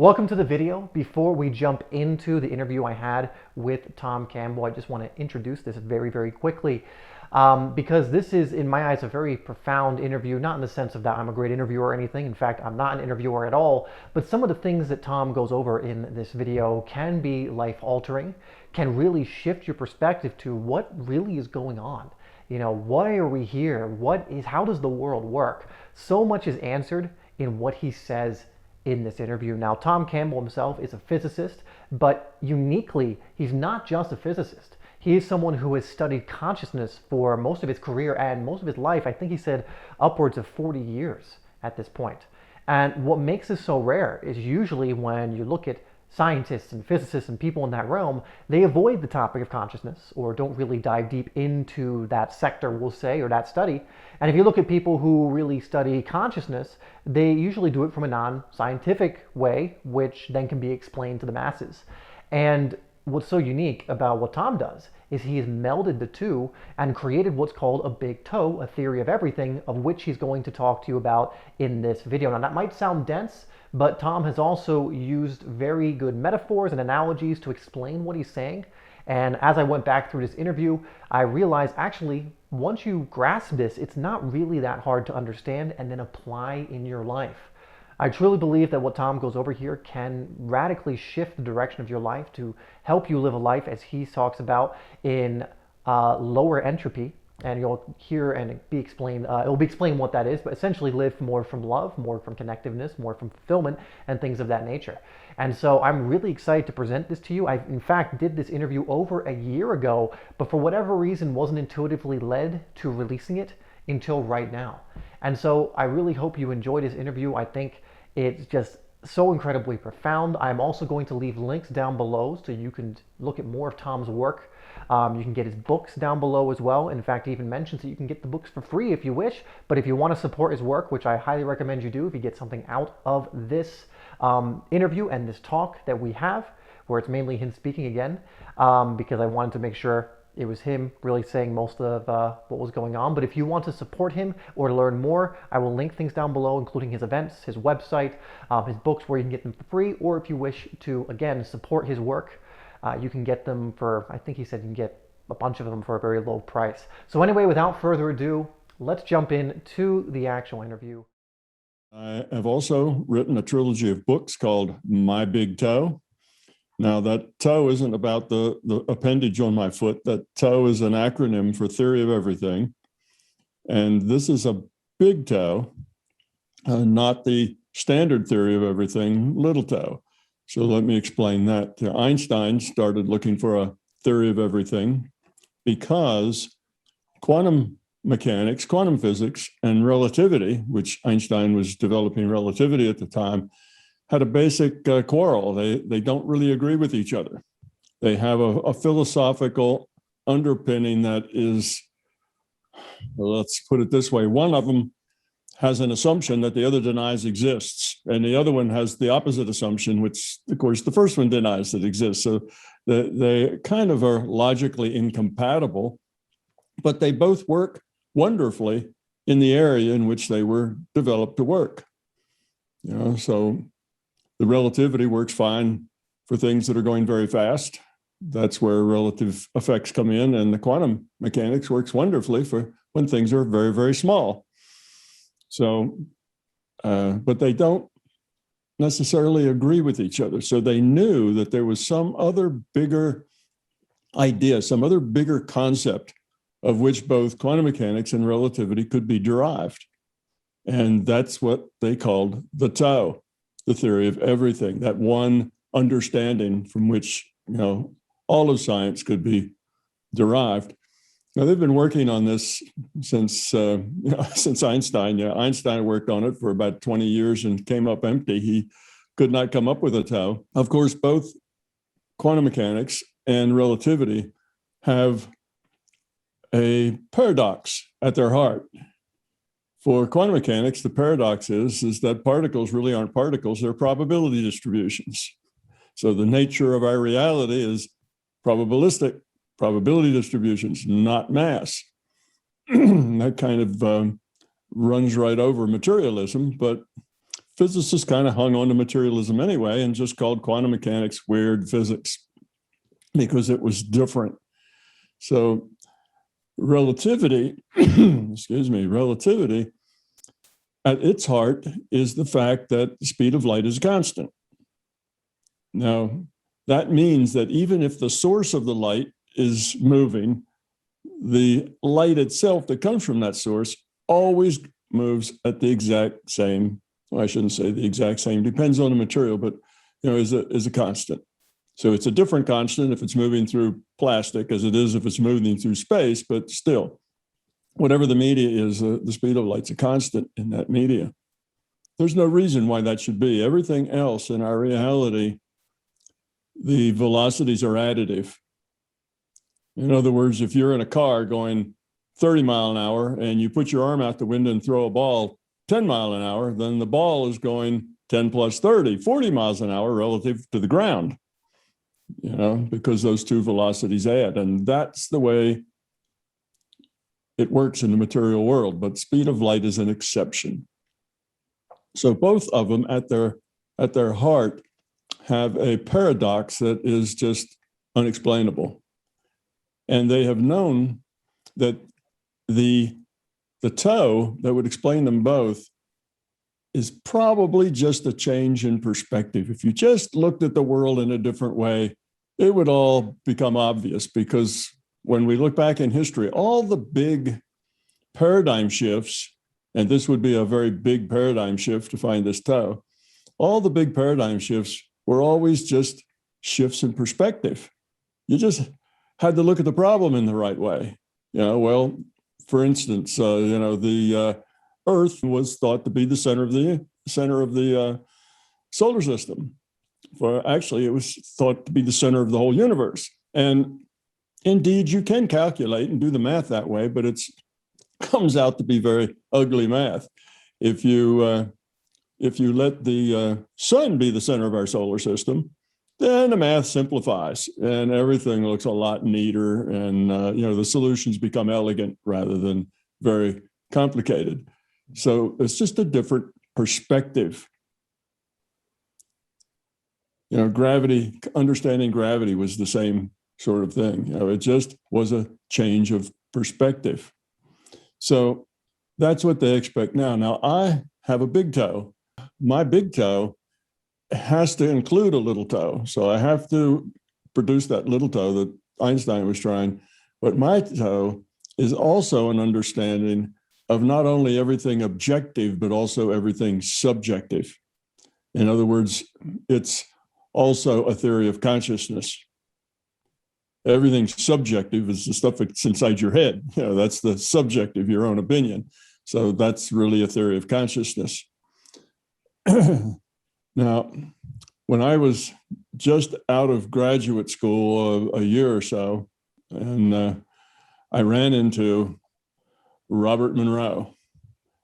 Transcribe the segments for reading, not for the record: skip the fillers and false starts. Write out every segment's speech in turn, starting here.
Welcome to the video. Before we jump into the interview I had with Tom Campbell, I just want to introduce this very quickly because this is, in my eyes, a very profound interview, not in the sense of that I'm a great interviewer or anything. In fact, I'm not an interviewer at all, but some of the things that Tom goes over in this video can be life-altering, can really shift your perspective to what really is going on. You know, why are we here? How does the world work? So much is answered in what he says in this interview. Now, Tom Campbell himself is a physicist, but uniquely, he's not just a physicist. He is someone who has studied consciousness for most of his career and most of his life. I think he said upwards of 40 years at this point. And what makes this so rare is usually when you look at scientists and physicists and people in that realm, they avoid the topic of consciousness or don't really dive deep into that sector, we'll say, or that study. And if you look at people who really study consciousness, they usually do it from a non-scientific way, which then can be explained to the masses. And what's so unique about what Tom does is he has melded the two and created what's called a big toe, a theory of everything, of which he's going to talk to you about in this video. Now, that might sound dense, but Tom has also used very good metaphors and analogies to explain what he's saying. And as I went back through this interview, I realized actually, once you grasp this, it's not really that hard to understand and then apply in your life. I truly believe that what Tom goes over here can radically shift the direction of your life to help you live a life, as he talks about, in lower entropy. And you'll hear and it will be explained what that is, but essentially live more from love, more from connectiveness, more from fulfillment, and things of that nature. And so I'm really excited to present this to you. I, in fact, did this interview over a year ago, but for whatever reason wasn't intuitively led to releasing it until right now. And so I really hope you enjoy this interview. I think it's just so incredibly profound. I'm also going to leave links down below so you can look at more of Tom's work. You can get his books down below as well. In fact, he even mentions that you can get the books for free if you wish. But if you want to support his work, which I highly recommend you do, if you get something out of this interview and this talk that we have, where it's mainly him speaking again, because I wanted to make sure it was him really saying most of what was going on. But if you want to support him or learn more, I will link things down below, including his events, his website, his books where you can get them for free. Or if you wish to, again, support his work, you can get them for, I think he said you can get a bunch of them for a very low price. So anyway, without further ado, let's jump into the actual interview. I have also written a trilogy of books called My Big Toe. Now, that toe isn't about the appendage on my foot. That toe is an acronym for theory of everything. And this is a big toe, not the standard theory of everything, little toe. So let me explain that. Einstein started looking for a theory of everything because quantum mechanics, quantum physics, and relativity, which Einstein was developing relativity at the time, had a basic quarrel. They don't really agree with each other. They have a philosophical underpinning that is, well, let's put it this way, one of them has an assumption that the other denies exists, and the other one has the opposite assumption, which, of course, the first one denies that exists. So they kind of are logically incompatible, but they both work wonderfully in the area in which they were developed to work. You know, so the relativity works fine for things that are going very fast. That's where relative effects come in, and the quantum mechanics works wonderfully for when things are very small. So, but they don't necessarily agree with each other. So they knew that there was some other bigger idea, some other bigger concept of which both quantum mechanics and relativity could be derived. And that's what they called the toe, the theory of everything, that one understanding from which, you know, all of science could be derived. Now, they've been working on this since Einstein. Yeah, Einstein worked on it for about 20 years and came up empty. He could not come up with a toe. Of course, both quantum mechanics and relativity have a paradox at their heart. For quantum mechanics, the paradox is that particles really aren't particles, they're probability distributions. So the nature of our reality is probabilistic, probability distributions, not mass. That kind of runs right over materialism, but physicists kind of hung on to materialism anyway and just called quantum mechanics weird physics because it was different. So relativity, relativity at its heart is the fact that the speed of light is constant. Now, that means that even if the source of the light is moving, the light itself that comes from that source always moves at the exact same, well, I shouldn't say the exact same, depends on the material, but is a constant. So it's a different constant if it's moving through plastic as it is if it's moving through space, but still, whatever the media is, the speed of light's a constant in that media. There's no reason why that should be. Everything else in our reality, the velocities are additive. In other words, if you're in a car going 30 mile an hour and you put your arm out the window and throw a ball 10 mile an hour, then the ball is going 10 plus 30, 40 miles an hour relative to the ground, because those two velocities add. And that's the way it works in the material world, but speed of light is an exception. So both of them at their heart have a paradox that is just unexplainable. And they have known that the toe that would explain them both is probably just a change in perspective. If you just looked at the world in a different way, it would all become obvious, because when we look back in history, all the big paradigm shifts, and this would be a very big paradigm shift to find this toe, all the big paradigm shifts were always just shifts in perspective. You just had to look at the problem in the right way. For instance, the Earth was thought to be the center of the solar system. Actually, it was thought to be the center of the whole universe. And indeed, you can calculate and do the math that way, but it comes out to be very ugly math. If you let the sun be the center of our solar system, then the math simplifies and everything looks a lot neater, and the solutions become elegant rather than very complicated. So it's just a different perspective. Gravity, understanding gravity was the same sort of thing. It just was a change of perspective. So that's what they expect now. Now, I have a big toe. My big toe has to include a little toe. So I have to produce that little toe that Einstein was trying. But my toe is also an understanding of not only everything objective, but also everything subjective. In other words, it's also a theory of consciousness. Everything subjective is the stuff that's inside your head. That's the subjective, your own opinion. So that's really a theory of consciousness. Now, when I was just out of graduate school a year or so, and I ran into Robert Monroe.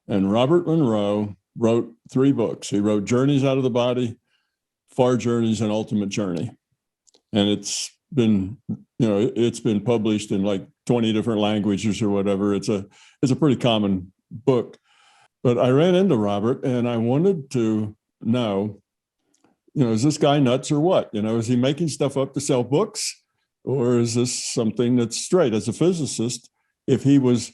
And Robert Monroe wrote 3 books. He wrote Journeys Out of the Body, Far Journeys, and Ultimate Journey. And it's been published in like 20 different languages or whatever. It's a pretty common book. But I ran into Robert and I wanted to know, is this guy nuts or what? Is he making stuff up to sell books? Or is this something that's straight? As a physicist, if he was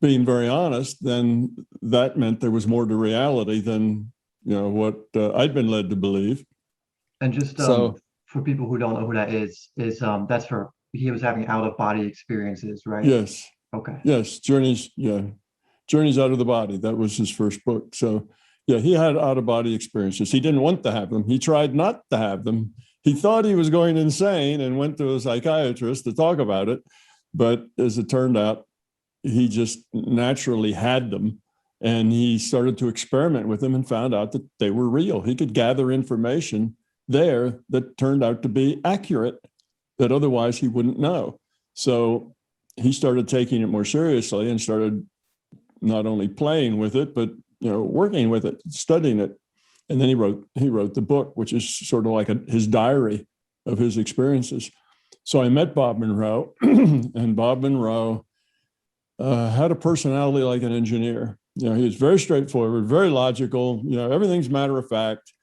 being very honest, then that meant there was more to reality than, what I'd been led to believe. And just for people who don't know who that is that's for, he was having out-of-body experiences, right? Yes. Okay. Yes, Journeys Out of the Body. That was his first book. So yeah, he had out-of-body experiences. He didn't want to have them. He tried not to have them. He thought he was going insane and went to a psychiatrist to talk about it. But as it turned out, he just naturally had them. And he started to experiment with them and found out that they were real. He could gather information there that turned out to be accurate that otherwise he wouldn't know. So he started taking it more seriously and started not only playing with it, but working with it, studying it. And then he wrote the book, which is sort of like his diary of his experiences. So I met Bob Monroe, and Bob Monroe had a personality like an engineer. He was very straightforward, very logical. Everything's matter of fact.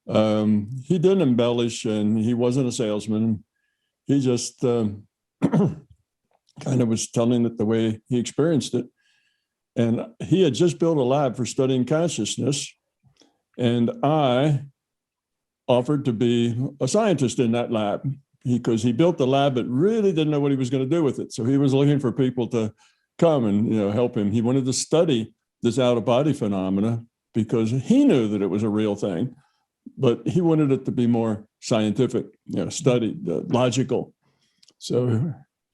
He didn't embellish, and he wasn't a salesman. He just kind of was telling it the way he experienced it. And he had just built a lab for studying consciousness. And I offered to be a scientist in that lab because he built the lab but really didn't know what he was going to do with it. So he was looking for people to come and help him. He wanted to study this out-of-body phenomena because he knew that it was a real thing, but he wanted it to be more scientific, studied, logical. So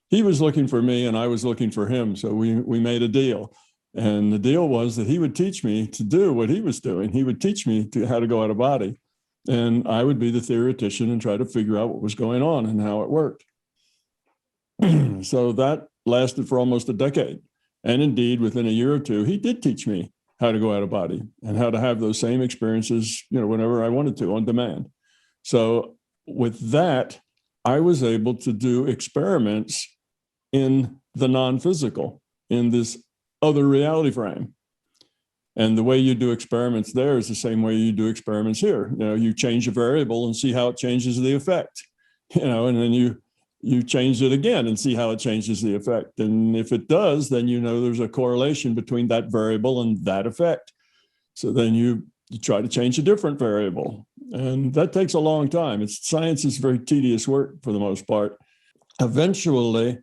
he was looking for me and I was looking for him. So we made a deal. And the deal was that he would teach me to do what he was doing. He would teach me how to go out of body. And I would be the theoretician and try to figure out what was going on and how it worked. So that lasted for almost a decade. And indeed, within a year or two, he did teach me how to go out of body and how to have those same experiences, whenever I wanted to, on demand. So with that, I was able to do experiments in the non-physical, in this other reality frame. And the way you do experiments there is the same way you do experiments here. You change a variable and see how it changes the effect, and then you change it again and see how it changes the effect. And if it does, then there's a correlation between that variable and that effect. So then you try to change a different variable. And that takes a long time. Science is very tedious work for the most part. Eventually,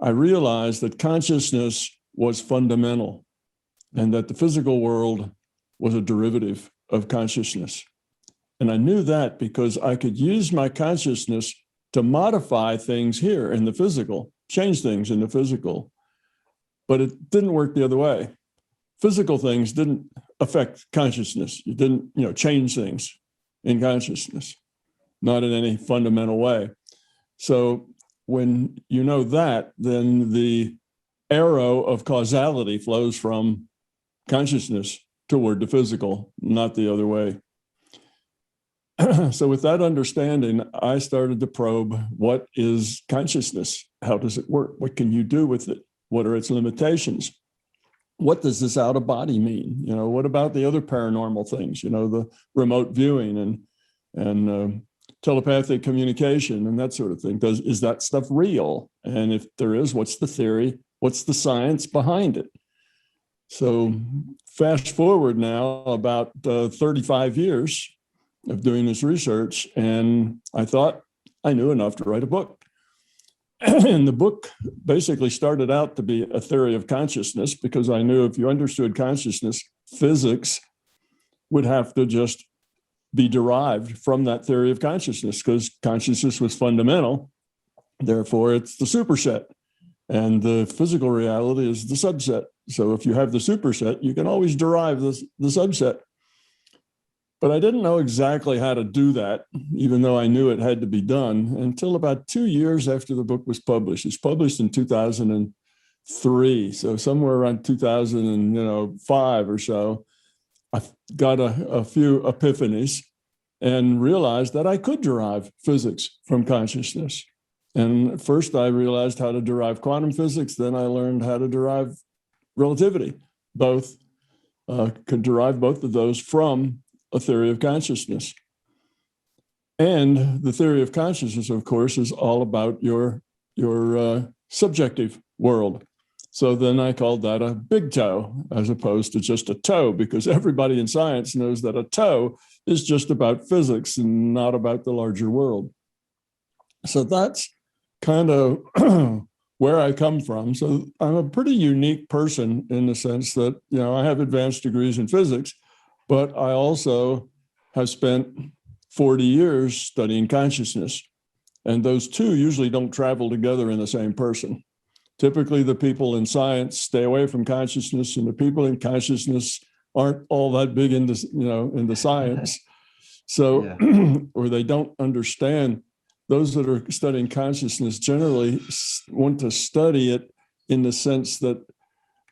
I realized that consciousness was fundamental and that the physical world was a derivative of consciousness. And I knew that because I could use my consciousness to modify things here in the physical, change things in the physical, but it didn't work the other way. Physical things didn't affect consciousness. You didn't, change things in consciousness, not in any fundamental way. So when you know that, then the arrow of causality flows from consciousness toward the physical, not the other way. So with that understanding, I started to probe, what is consciousness? How does it work? What can you do with it? What are its limitations? What does this out of body mean? What about the other paranormal things, the remote viewing and telepathic communication and that sort of thing? Is that stuff real? And if there is, what's the theory? What's the science behind it? So fast forward now about 35 years of doing this research, and I thought I knew enough to write a book. And the book basically started out to be a theory of consciousness, because I knew if you understood consciousness, physics would have to just be derived from that theory of consciousness, because consciousness was fundamental. Therefore, it's the superset. And the physical reality is the subset. So if you have the superset, you can always derive the subset. But I didn't know exactly how to do that, even though I knew it had to be done, until about 2 years after the book was published. It's published in 2003. So somewhere around 2005 or so, I got a few epiphanies and realized that I could derive physics from consciousness. And first I realized how to derive quantum physics. Then I learned how to derive relativity. Could derive both of those from a theory of consciousness. And the theory of consciousness, of course, is all about your subjective world. So then I called that a big toe as opposed to just a toe, because everybody in science knows that a toe is just about physics and not about the larger world. So that's kind of where I come from. So I'm a pretty unique person in the sense that, I have advanced degrees in physics, but I also have spent 40 years studying consciousness. And those two usually don't travel together in the same person. Typically, the people in science stay away from consciousness, and the people in consciousness aren't all that big into science. So, yeah. Or they don't understand. Those that are studying consciousness generally want to study it in the sense that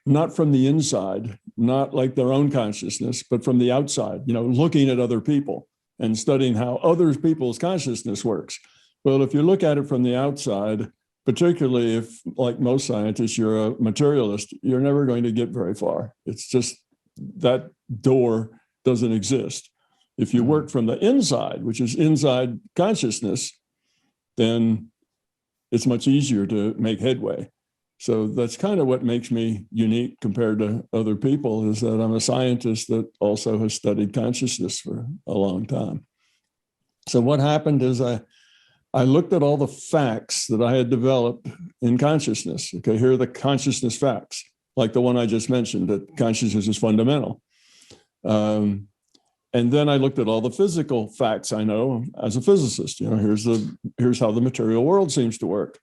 not from the inside, not like their own consciousness, but from the outside, looking at other people and studying how other people's consciousness works. Well, if you look at it from the outside, particularly if, like most scientists, you're a materialist, you're never going to get very far. It's just that door doesn't exist. If you work from the inside, which is inside consciousness, then it's much easier to make headway. So that's kind of what makes me unique compared to other people, is that I'm a scientist that also has studied consciousness for a long time. So what happened is I looked at all the facts that I had developed in consciousness. Okay, here are the consciousness facts, like the one I just mentioned, that consciousness is fundamental. And then I looked at all the physical facts I know as a physicist. You know, here's how the material world seems to work.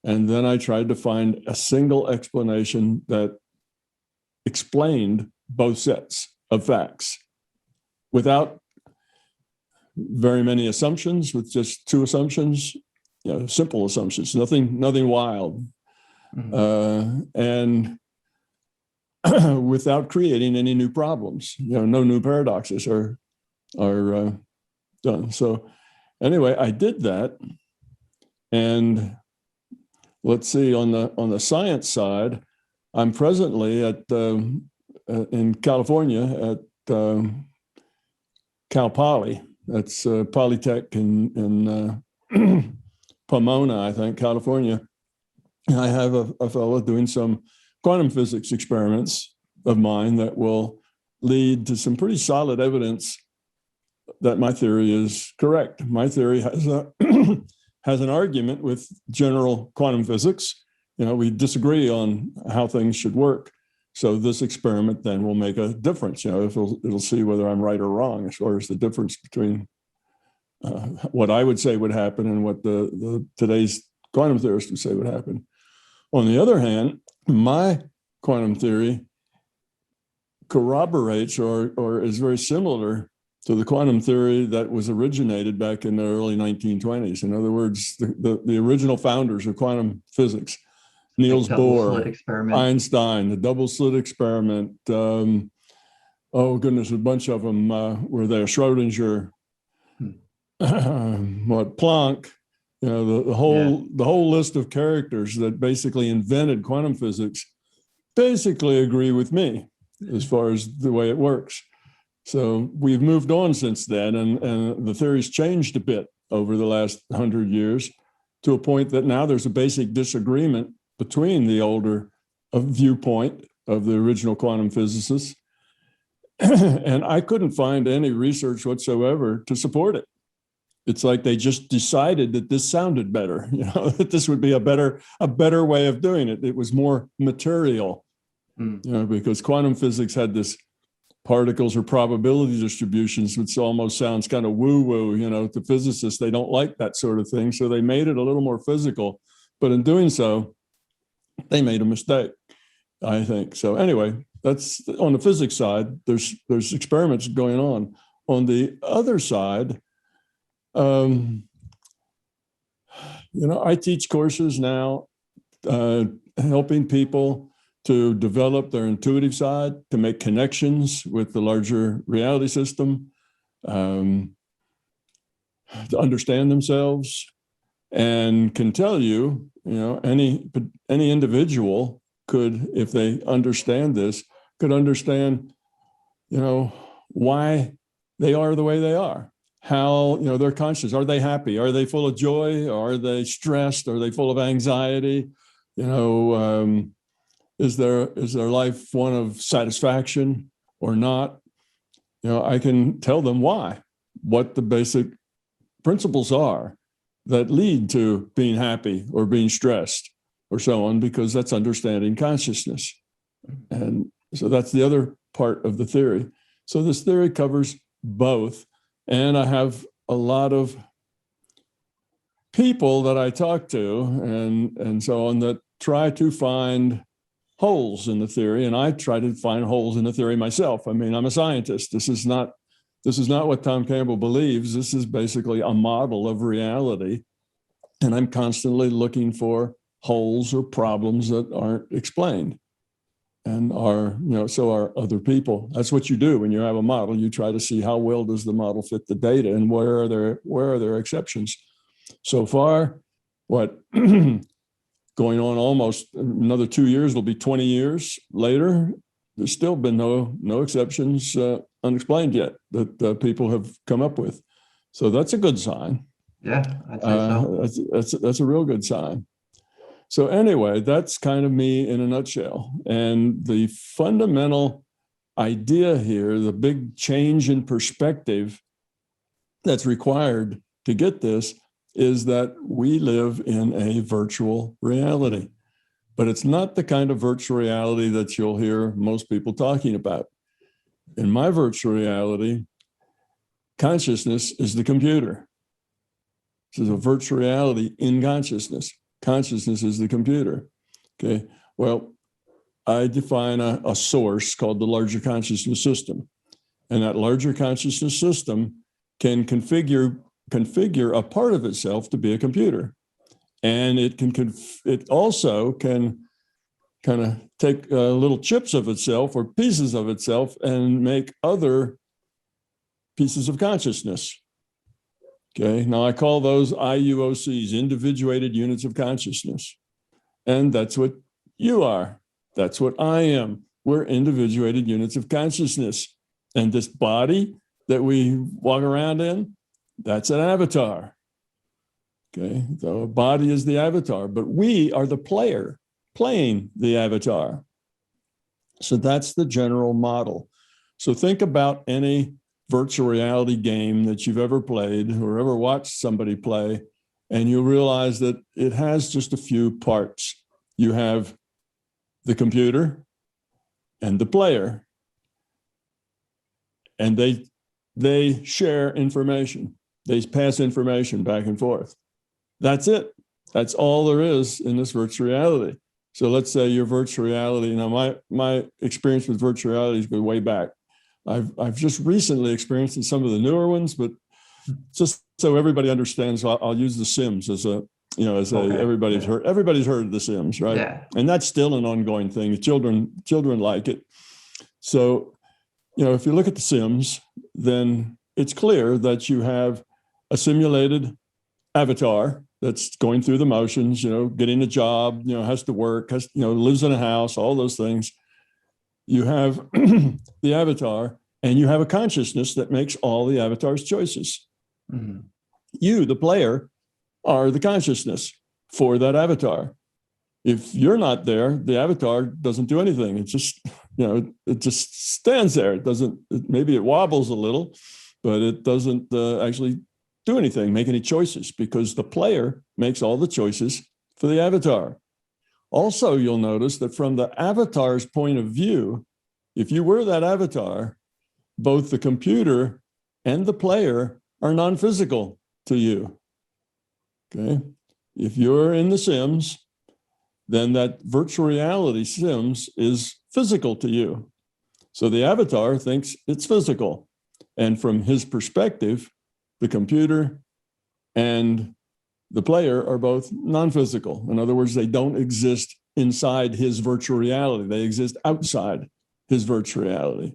And then I tried to find a single explanation that explained both sets of facts without very many assumptions, with just two assumptions, you know, simple assumptions, nothing wild, and without creating any new problems. You know, no new paradoxes are done. So anyway, I did that, and let's see, on the science side, I'm presently at in California at Cal Poly. That's Polytech in Pomona, I think, California. And I have a fellow doing some quantum physics experiments of mine that will lead to some pretty solid evidence that my theory is correct. My theory has has an argument with general quantum physics. You know, we disagree on how things should work. So this experiment then will make a difference. You know, it'll see whether I'm right or wrong as far as the difference between what I would say would happen and what the today's quantum theorists would say would happen. On the other hand, my quantum theory corroborates or is very similar to the quantum theory that was originated back in the early 1920s. In other words, the original founders of quantum physics, Niels Bohr, Einstein, the double slit experiment. Oh goodness, a bunch of them were there. Schrodinger, Planck. You know, the whole list of characters that basically invented quantum physics basically agree with me as far as the way it works. So we've moved on since then, and the theory's changed a bit over the last 100 years to a point that now there's a basic disagreement between the older viewpoint of the original quantum physicists. And I couldn't find any research whatsoever to support it. It's like they just decided that this sounded better, you know, that this would be a better way of doing it. It was more material, you know, because quantum physics had this particles or probability distributions, which almost sounds kind of woo-woo, you know, to physicists. They don't like that sort of thing. So they made it a little more physical. But in doing so, they made a mistake, I think. So anyway, that's on the physics side. There's experiments going on. On the other side, you know, I teach courses now helping people to develop their intuitive side, to make connections with the larger reality system, to understand themselves, and can tell you, you know, any individual could, if they understand this, could understand, you know, why they are the way they are, how, you know, they're conscious. Are they happy? Are they full of joy? Are they stressed? Are they full of anxiety? You know, is their life one of satisfaction or not? You know, I can tell them why, what the basic principles are that lead to being happy or being stressed or so on, because that's understanding consciousness. And so that's the other part of the theory. So this theory covers both. And I have a lot of people that I talk to and so on that try to find holes in the theory, and I try to find holes in the theory myself. I mean, I'm a scientist. This is not what Tom Campbell believes. This is basically a model of reality, and I'm constantly looking for holes or problems that aren't explained, and are, you know, so are other people. That's what you do when you have a model. You try to see how well does the model fit the data, and where are there exceptions. So far, what going on almost another 2 years, it'll be 20 years later. there's still been no exceptions unexplained yet that people have come up with. So that's a good sign. Yeah, I'd say so. That's a real good sign. So anyway, that's kind of me in a nutshell. And the fundamental idea here, the big change in perspective that's required to get this, is that we live in a virtual reality. But it's not the kind of virtual reality that you'll hear most people talking about. In my virtual reality, consciousness is the computer. This is a virtual reality in consciousness. Consciousness is the computer. Okay. Well, I define a source called the larger consciousness system. And that larger consciousness system can configure a part of itself to be a computer. And it also can kind of take little chips of itself or pieces of itself and make other pieces of consciousness. Okay, now I call those IUOCs, individuated units of consciousness. And that's what you are. That's what I am. We're individuated units of consciousness. And this body that we walk around in, that's an avatar. Okay, the body is the avatar, but we are the player playing the avatar. So that's the general model. So think about any virtual reality game that you've ever played or ever watched somebody play, and you'll realize that it has just a few parts. You have the computer and the player, and they share information. They pass information back and forth. That's it. That's all there is in this virtual reality. So let's say your virtual reality. Now, my experience with virtual reality goes way back. I've just recently experienced in some of the newer ones, but just so everybody understands, I'll use The Sims as everybody's heard of The Sims, right? Yeah. And that's still an ongoing thing. Children like it. So, if you look at The Sims, then it's clear that you have a simulated avatar that's going through the motions, getting a job, has to work, lives in a house, all those things. You have the avatar, and you have a consciousness that makes all the avatar's choices. Mm-hmm. You, the player, are the consciousness for that avatar. If you're not there, the avatar doesn't do anything. It just, it just stands there. Maybe it wobbles a little, but it doesn't actually do anything, make any choices, because the player makes all the choices for the avatar. Also, you'll notice that from the avatar's point of view, if you were that avatar, both the computer and the player are non-physical to you. Okay. If you're in The Sims, then that virtual reality Sims is physical to you. So the avatar thinks it's physical. And from his perspective, the computer and the player are both non-physical. In other words, they don't exist inside his virtual reality. They exist outside his virtual reality.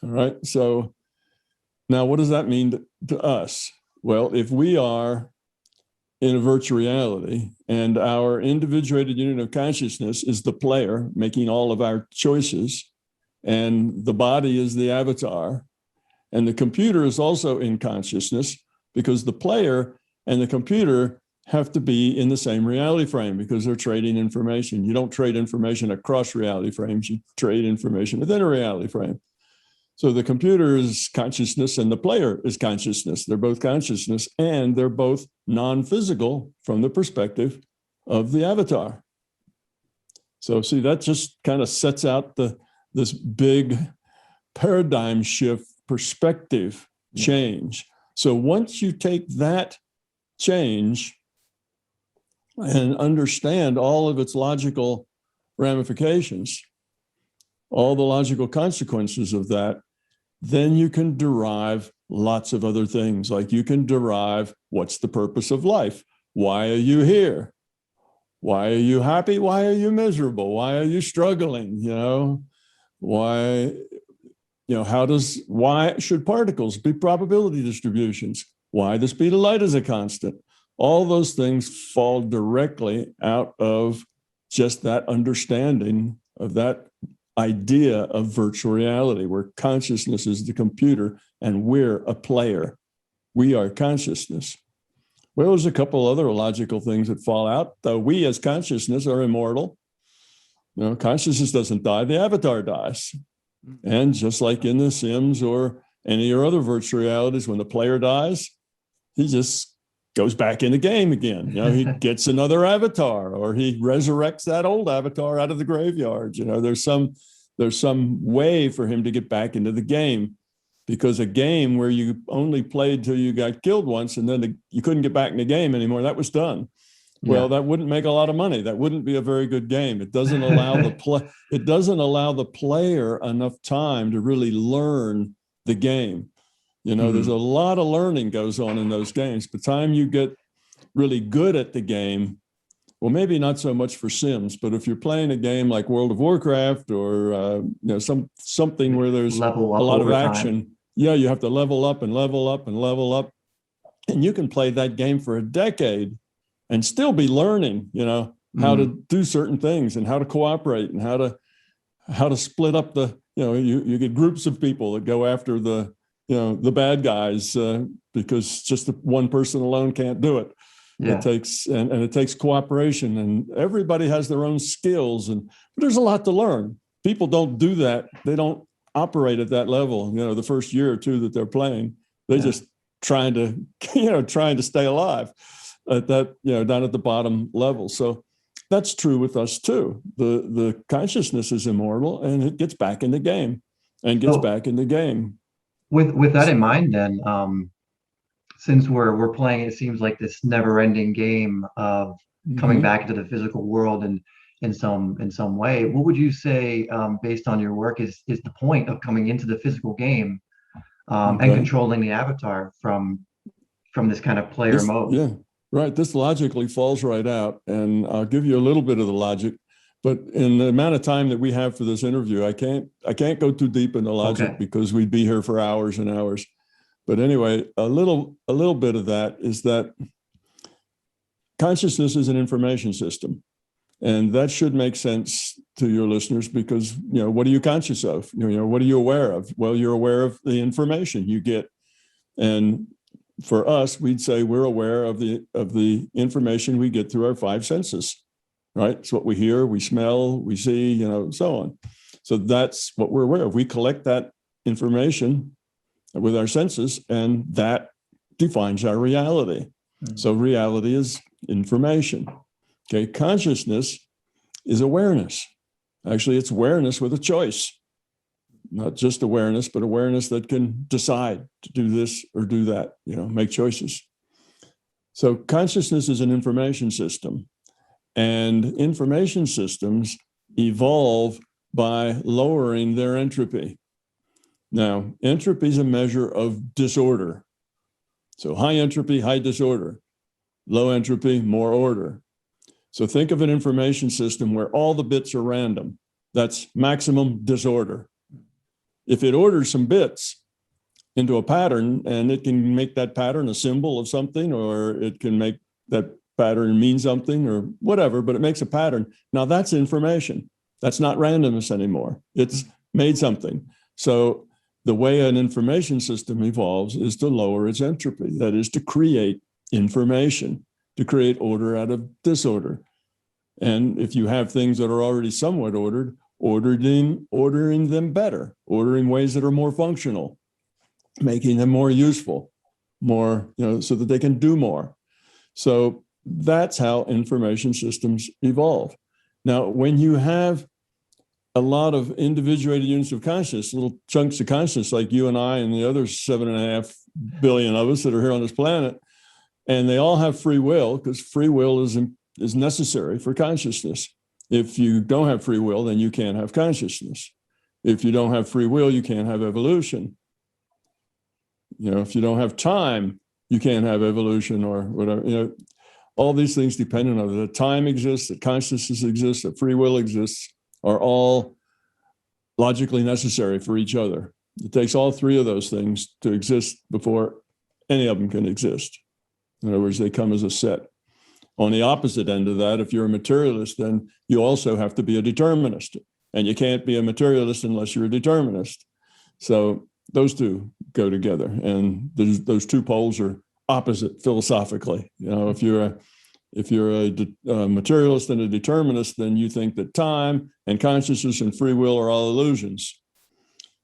All right. So now what does that mean to us? Well, if we are in a virtual reality and our individuated unit of consciousness is the player making all of our choices, and the body is the avatar, and the computer is also in consciousness, because the player and the computer have to be in the same reality frame because they're trading information. You don't trade information across reality frames. You trade information within a reality frame. So the computer is consciousness and the player is consciousness. They're both consciousness, and they're both non-physical from the perspective of the avatar. So see, that just kind of sets out this big paradigm shift, perspective change. So once you take that change and understand all of its logical ramifications, all the logical consequences of that, then you can derive lots of other things. Like you can derive, what's the purpose of life? Why are you here? Why are you happy? Why are you miserable? Why are you struggling? Why should particles be probability distributions? Why the speed of light is a constant? All those things fall directly out of just that understanding of that idea of virtual reality, where consciousness is the computer and we're a player. We are consciousness. Well, there's a couple other logical things that fall out. Though we as consciousness are immortal. Consciousness doesn't die, the avatar dies. And just like in The Sims or any of your other virtual realities, when the player dies, he just goes back in the game again. He gets another avatar, or he resurrects that old avatar out of the graveyard. There's some way for him to get back into the game, because a game where you only played till you got killed once and then you couldn't get back in the game anymore, that was done. Well, that wouldn't make a lot of money. That wouldn't be a very good game. It doesn't allow the player enough time to really learn the game. There's a lot of learning goes on in those games. By the time you get really good at the game, well, maybe not so much for Sims, but if you're playing a game like World of Warcraft or something where there's a lot of action, you have to level up and level up and level up, and you can play that game for a decade and still be learning, how to do certain things and how to cooperate and how to split up the, you get groups of people that go after the bad guys because just one person alone can't do it. Yeah. It takes cooperation, and everybody has their own skills, but there's a lot to learn. People don't do that. They don't operate at that level. The first year or two that they're playing, they're just trying to stay alive at that, down at the bottom level. So that's true with us too. The consciousness is immortal, and it gets back in the game and gets back in the game. With that in mind, then, since we're playing, it seems like this never-ending game of coming back into the physical world and in some way. What would you say, based on your work, is the point of coming into the physical game and controlling the avatar from this kind of player mode? Yeah, right. This logically falls right out, and I'll give you a little bit of the logic. But in the amount of time that we have for this interview, I can't go too deep into logic because we'd be here for hours and hours. But anyway, a little bit of that is that consciousness is an information system. And that should make sense to your listeners because, what are you conscious of? What are you aware of? Well, you're aware of the information you get. And for us, we'd say we're aware of the information we get through our five senses, right? It's what we hear, we smell, we see, so on. So that's what we're aware of. We collect that information with our senses, and that defines our reality. So reality is information. Okay, consciousness is awareness. Actually, it's awareness with a choice. Not just awareness, but awareness that can decide to do this or do that, make choices. So consciousness is an information system, and information systems evolve by lowering their entropy. Now, entropy is a measure of disorder. So high entropy, high disorder. Low entropy, more order. So think of an information system where all the bits are random. That's maximum disorder. If it orders some bits into a pattern, and it can make that pattern a symbol of something, or it can make that pattern mean something or whatever, but it makes a pattern. Now that's information. That's not randomness anymore. It's made something. So the way an information system evolves is to lower its entropy. That is to create information, to create order out of disorder. And if you have things that are already somewhat ordered, ordering them better, ordering ways that are more functional, making them more useful, more, so that they can do more. So that's how information systems evolve. Now, when you have a lot of individuated units of consciousness, little chunks of consciousness like you and I and the other 7.5 billion of us that are here on this planet, and they all have free will, because free will is necessary for consciousness. If you don't have free will, then you can't have consciousness. If you don't have free will, you can't have evolution. If you don't have time, you can't have evolution or whatever. All these things dependent on that time exists, that consciousness exists, that free will exists, are all logically necessary for each other. It takes all three of those things to exist before any of them can exist. In other words, they come as a set. On the opposite end of that, if you're a materialist, then you also have to be a determinist. And you can't be a materialist unless you're a determinist. So those two go together. And those two poles are opposite philosophically. You know, if you're a materialist and a determinist, then you think that time and consciousness and free will are all illusions.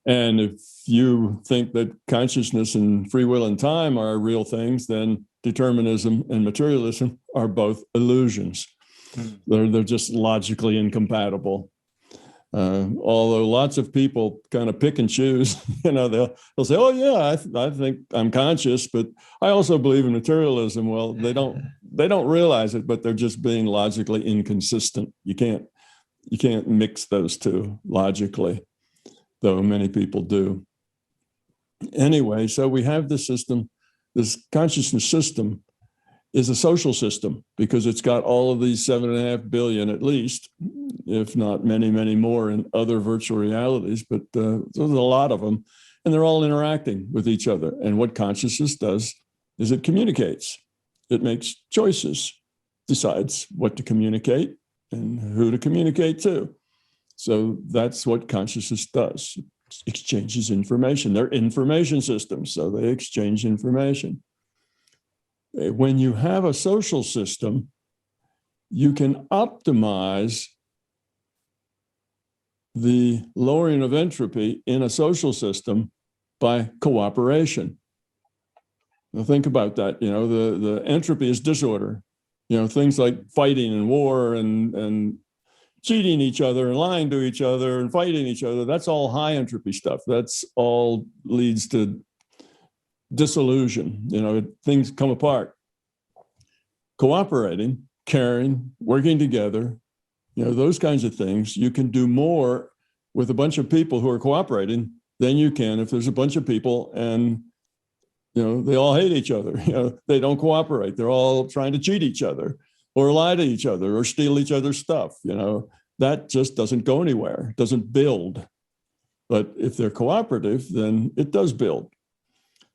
And if you think that consciousness and free will and time are real things, then determinism and materialism are both illusions. They're just logically incompatible. Although lots of people kind of pick and choose, you know, they'll say, "Oh yeah, I think I'm conscious, but I also believe in materialism." Well, they don't realize it, but they're just being logically inconsistent. You can't mix those two logically, though many people do. Anyway, so we have this system, this consciousness system is a social system because it's got all of these 7.5 billion at least, if not many, many more in other virtual realities, but there's a lot of them, and they're all interacting with each other. And what consciousness does is it communicates. It makes choices, decides what to communicate and who to communicate to. So that's what consciousness does. It exchanges information. They're information systems, so they exchange information. When you have a social system, you can optimize the lowering of entropy in a social system by cooperation. Now think about that. You know, the entropy is disorder. You know, things like fighting and war and cheating each other and lying to each other and fighting each other. That's all high entropy stuff. That's all leads to disillusion. You know, things come apart. Cooperating, caring, working together, you know, those kinds of things, you can do more with a bunch of people who are cooperating than you can if there's a bunch of people and, you know, they all hate each other. You know, they don't cooperate. They're all trying to cheat each other or lie to each other or steal each other's stuff. You know, that just doesn't go anywhere. It doesn't build. But if they're cooperative, then it does build.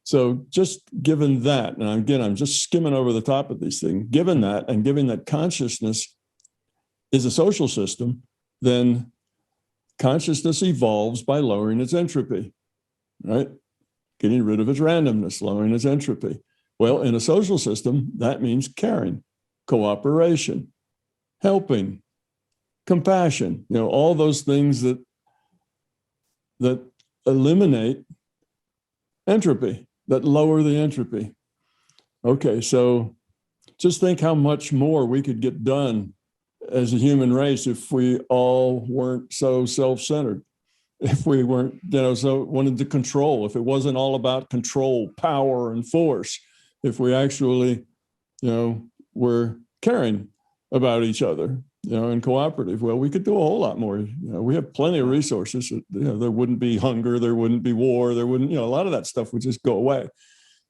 So just given that, and again, I'm just skimming over the top of these things, given that, and given that consciousness is a social system, then consciousness evolves by lowering its entropy, right? Getting rid of its randomness, lowering its entropy. Well, in a social system, that means caring, cooperation, helping, compassion, you know, all those things that eliminate entropy, that lower the entropy. Okay, so just think how much more we could get done as a human race if we all weren't so self-centered, if we weren't, you know, so wanted to control, if it wasn't all about control, power, and force, if we actually, you know, were caring about each other, you know, and cooperative, well, we could do a whole lot more. You know, we have plenty of resources. You know, there wouldn't be hunger, there wouldn't be war, there wouldn't, you know, a lot of that stuff would just go away.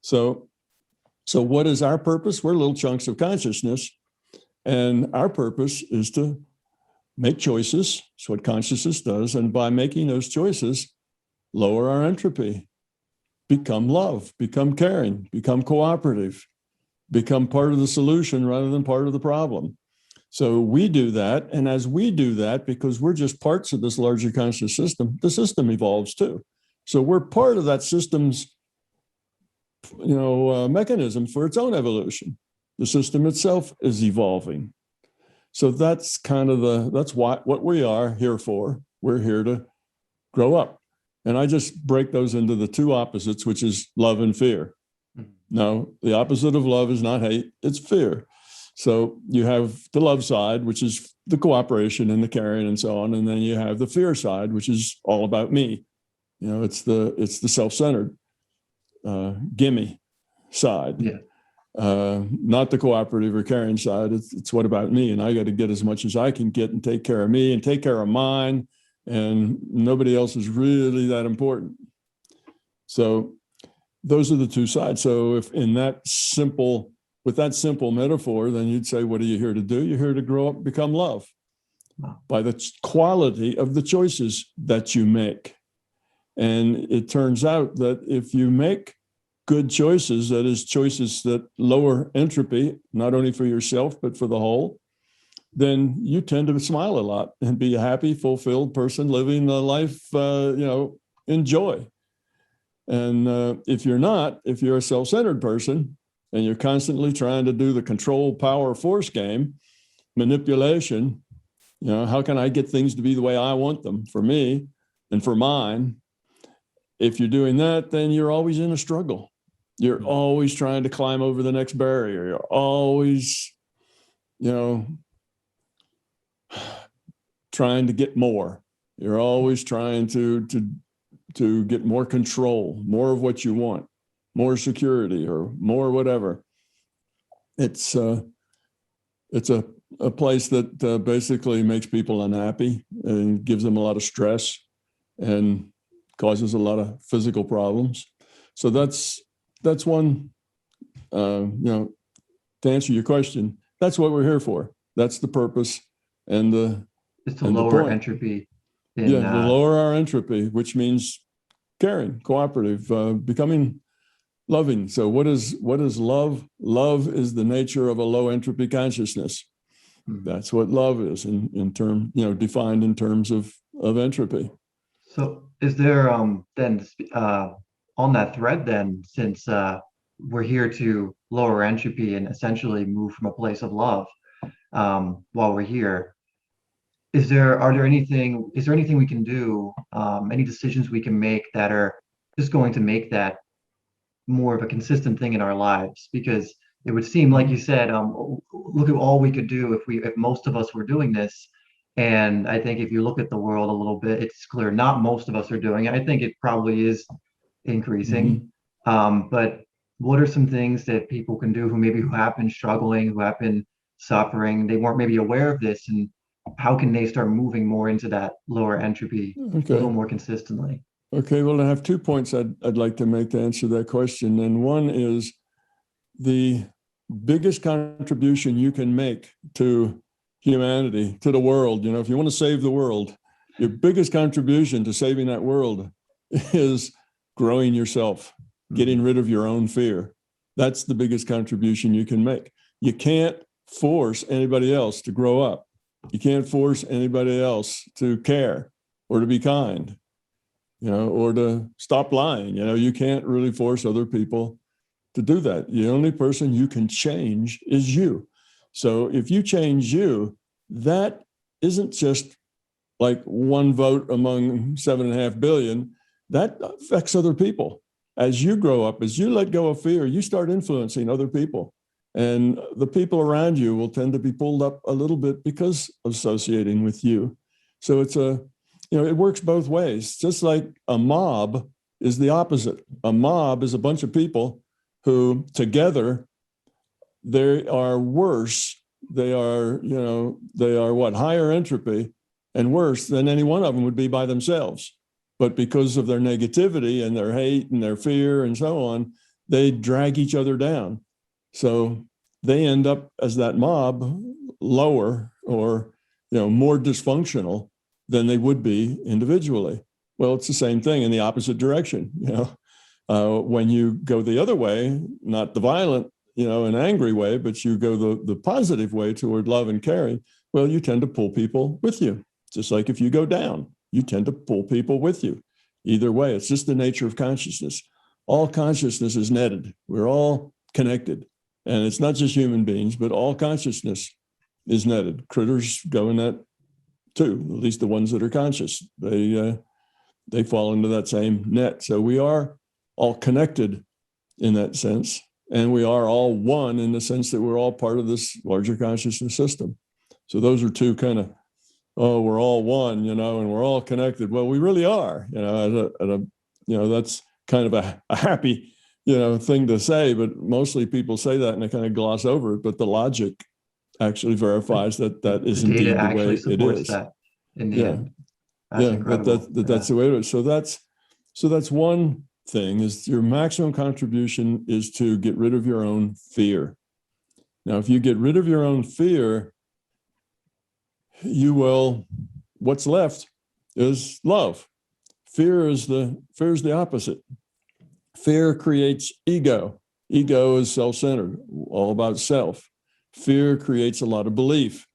So what is our purpose? We're little chunks of consciousness, and our purpose is to make choices. It's what consciousness does, and by making those choices, lower our entropy, become love, become caring, become cooperative, become part of the solution rather than part of the problem. So we do that. And as we do that, because we're just parts of this larger conscious system, the system evolves too. So we're part of that system's, you know, mechanism for its own evolution. The system itself is evolving. So that's kind of that's what we are here for. We're here to grow up. And I just break those into the two opposites, which is love and fear. No, the opposite of love is not hate, it's fear. So you have the love side, which is the cooperation and the caring and so on. And then you have the fear side, which is all about me. You know, it's the self-centered gimme side. Yeah. Not the cooperative or caring side. It's what about me? And I got to get as much as I can get and take care of me and take care of mine. And nobody else is really that important. So those are the two sides. So if in that simple, with that simple metaphor, then you'd say, what are you here to do? You're here to grow up, become love by the quality of the choices that you make. And it turns out that if you make good choices, that is choices that lower entropy, not only for yourself, but for the whole, then you tend to smile a lot and be a happy, fulfilled person living the life, in joy. And if you're not, if you're a self-centered person and you're constantly trying to do the control, power, force game, manipulation, how can I get things to be the way I want them for me and for mine? If you're doing that, then you're always in a struggle. You're always trying to climb over the next barrier. You're always, trying to get more. You're always trying to get more control, more of what you want, more security, or more whatever. It's a place that basically makes people unhappy and gives them a lot of stress and causes a lot of physical problems. So that's one. To answer your question, that's what we're here for. That's the purpose, and Just to lower entropy. To lower our entropy, which means caring, cooperative, becoming loving. So what is love? Love is the nature of a low entropy consciousness. That's what love is in term, defined in terms of entropy. So is there then on that thread then, since we're here to lower entropy and essentially move from a place of love while we're here, is there anything we can do, any decisions we can make that are just going to make that more of a consistent thing in our lives? Because it would seem, like you said, look at all we could do if most of us were doing this. And I think if you look at the world a little bit, it's clear not most of us are doing it. I think it probably is increasing. But what are some things that people can do who have been struggling, who have been suffering? They weren't maybe aware of this, and how can they start moving more into that lower entropy a little more consistently? Okay, well, I have 2 points I'd like to make to answer that question. And one is the biggest contribution you can make to humanity, to the world. If you want to save the world, your biggest contribution to saving that world is growing yourself, getting rid of your own fear. That's the biggest contribution you can make. You can't force anybody else to grow up. You can't force anybody else to care or to be kind, or to stop lying. You can't really force other people to do that. The only person you can change is you. So if you change you, that isn't just like one vote among 7.5 billion. That affects other people. As you grow up, as you let go of fear, you start influencing other people. And the people around you will tend to be pulled up a little bit because of associating with you. So it's it works both ways. Just like a mob is the opposite. A mob is a bunch of people who together, they are worse. They are higher entropy and worse than any one of them would be by themselves. But because of their negativity and their hate and their fear and so on, they drag each other down. So they end up as that mob lower or, more dysfunctional than they would be individually. Well, it's the same thing in the opposite direction. When you go the other way, not the violent, an angry way, but you go the positive way toward love and caring, well, you tend to pull people with you. Just like if you go down, you tend to pull people with you. Either way, it's just the nature of consciousness. All consciousness is netted. We're all connected. And it's not just human beings, but all consciousness is netted. Critters go in that too, at least the ones that are conscious. They fall into that same net. So we are all connected in that sense. And we are all one in the sense that we're all part of this larger consciousness system. So those are two kind of, we're all one, and we're all connected. Well, we really are, that's kind of a happy, thing to say, but mostly people say that and they kind of gloss over it. But the logic actually verifies that is indeed the way it is. That in the end. That's incredible. That's the way it is. So that's one thing, is your maximum contribution is to get rid of your own fear. Now, if you get rid of your own fear, what's left is love. Fear is the opposite. Fear creates ego. Ego is self-centered, all about self. Fear creates a lot of belief.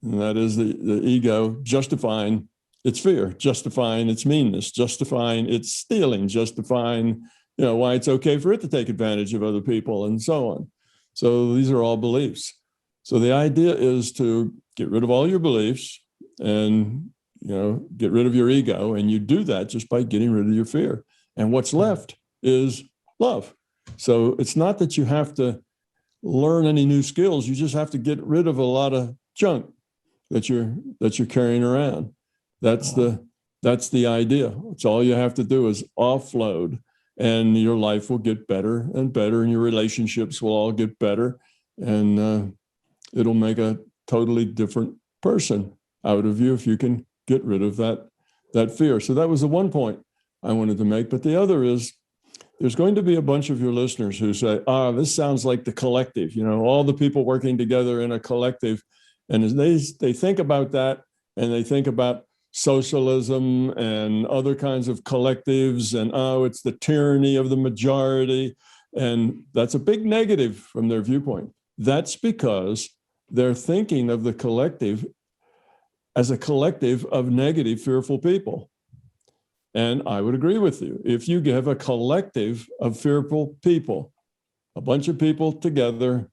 And that is the ego justifying its fear, justifying its meanness, justifying its stealing, justifying, why it's okay for it to take advantage of other people and so on. So these are all beliefs. So the idea is to get rid of all your beliefs and, get rid of your ego. And you do that just by getting rid of your fear. And what's left is love. So it's not that you have to learn any new skills. You just have to get rid of a lot of junk that you're carrying around. That's the idea. It's all you have to do is offload, and your life will get better and better, and your relationships will all get better, and it'll make a totally different person out of you if you can get rid of that fear. So that was the one point I wanted to make. But the other is, there's going to be a bunch of your listeners who say, this sounds like the collective, all the people working together in a collective. And as they think about that, and they think about socialism and other kinds of collectives, and it's the tyranny of the majority. And that's a big negative from their viewpoint. That's because they're thinking of the collective as a collective of negative, fearful people. And I would agree with you. If you have a collective of fearful people, a bunch of people together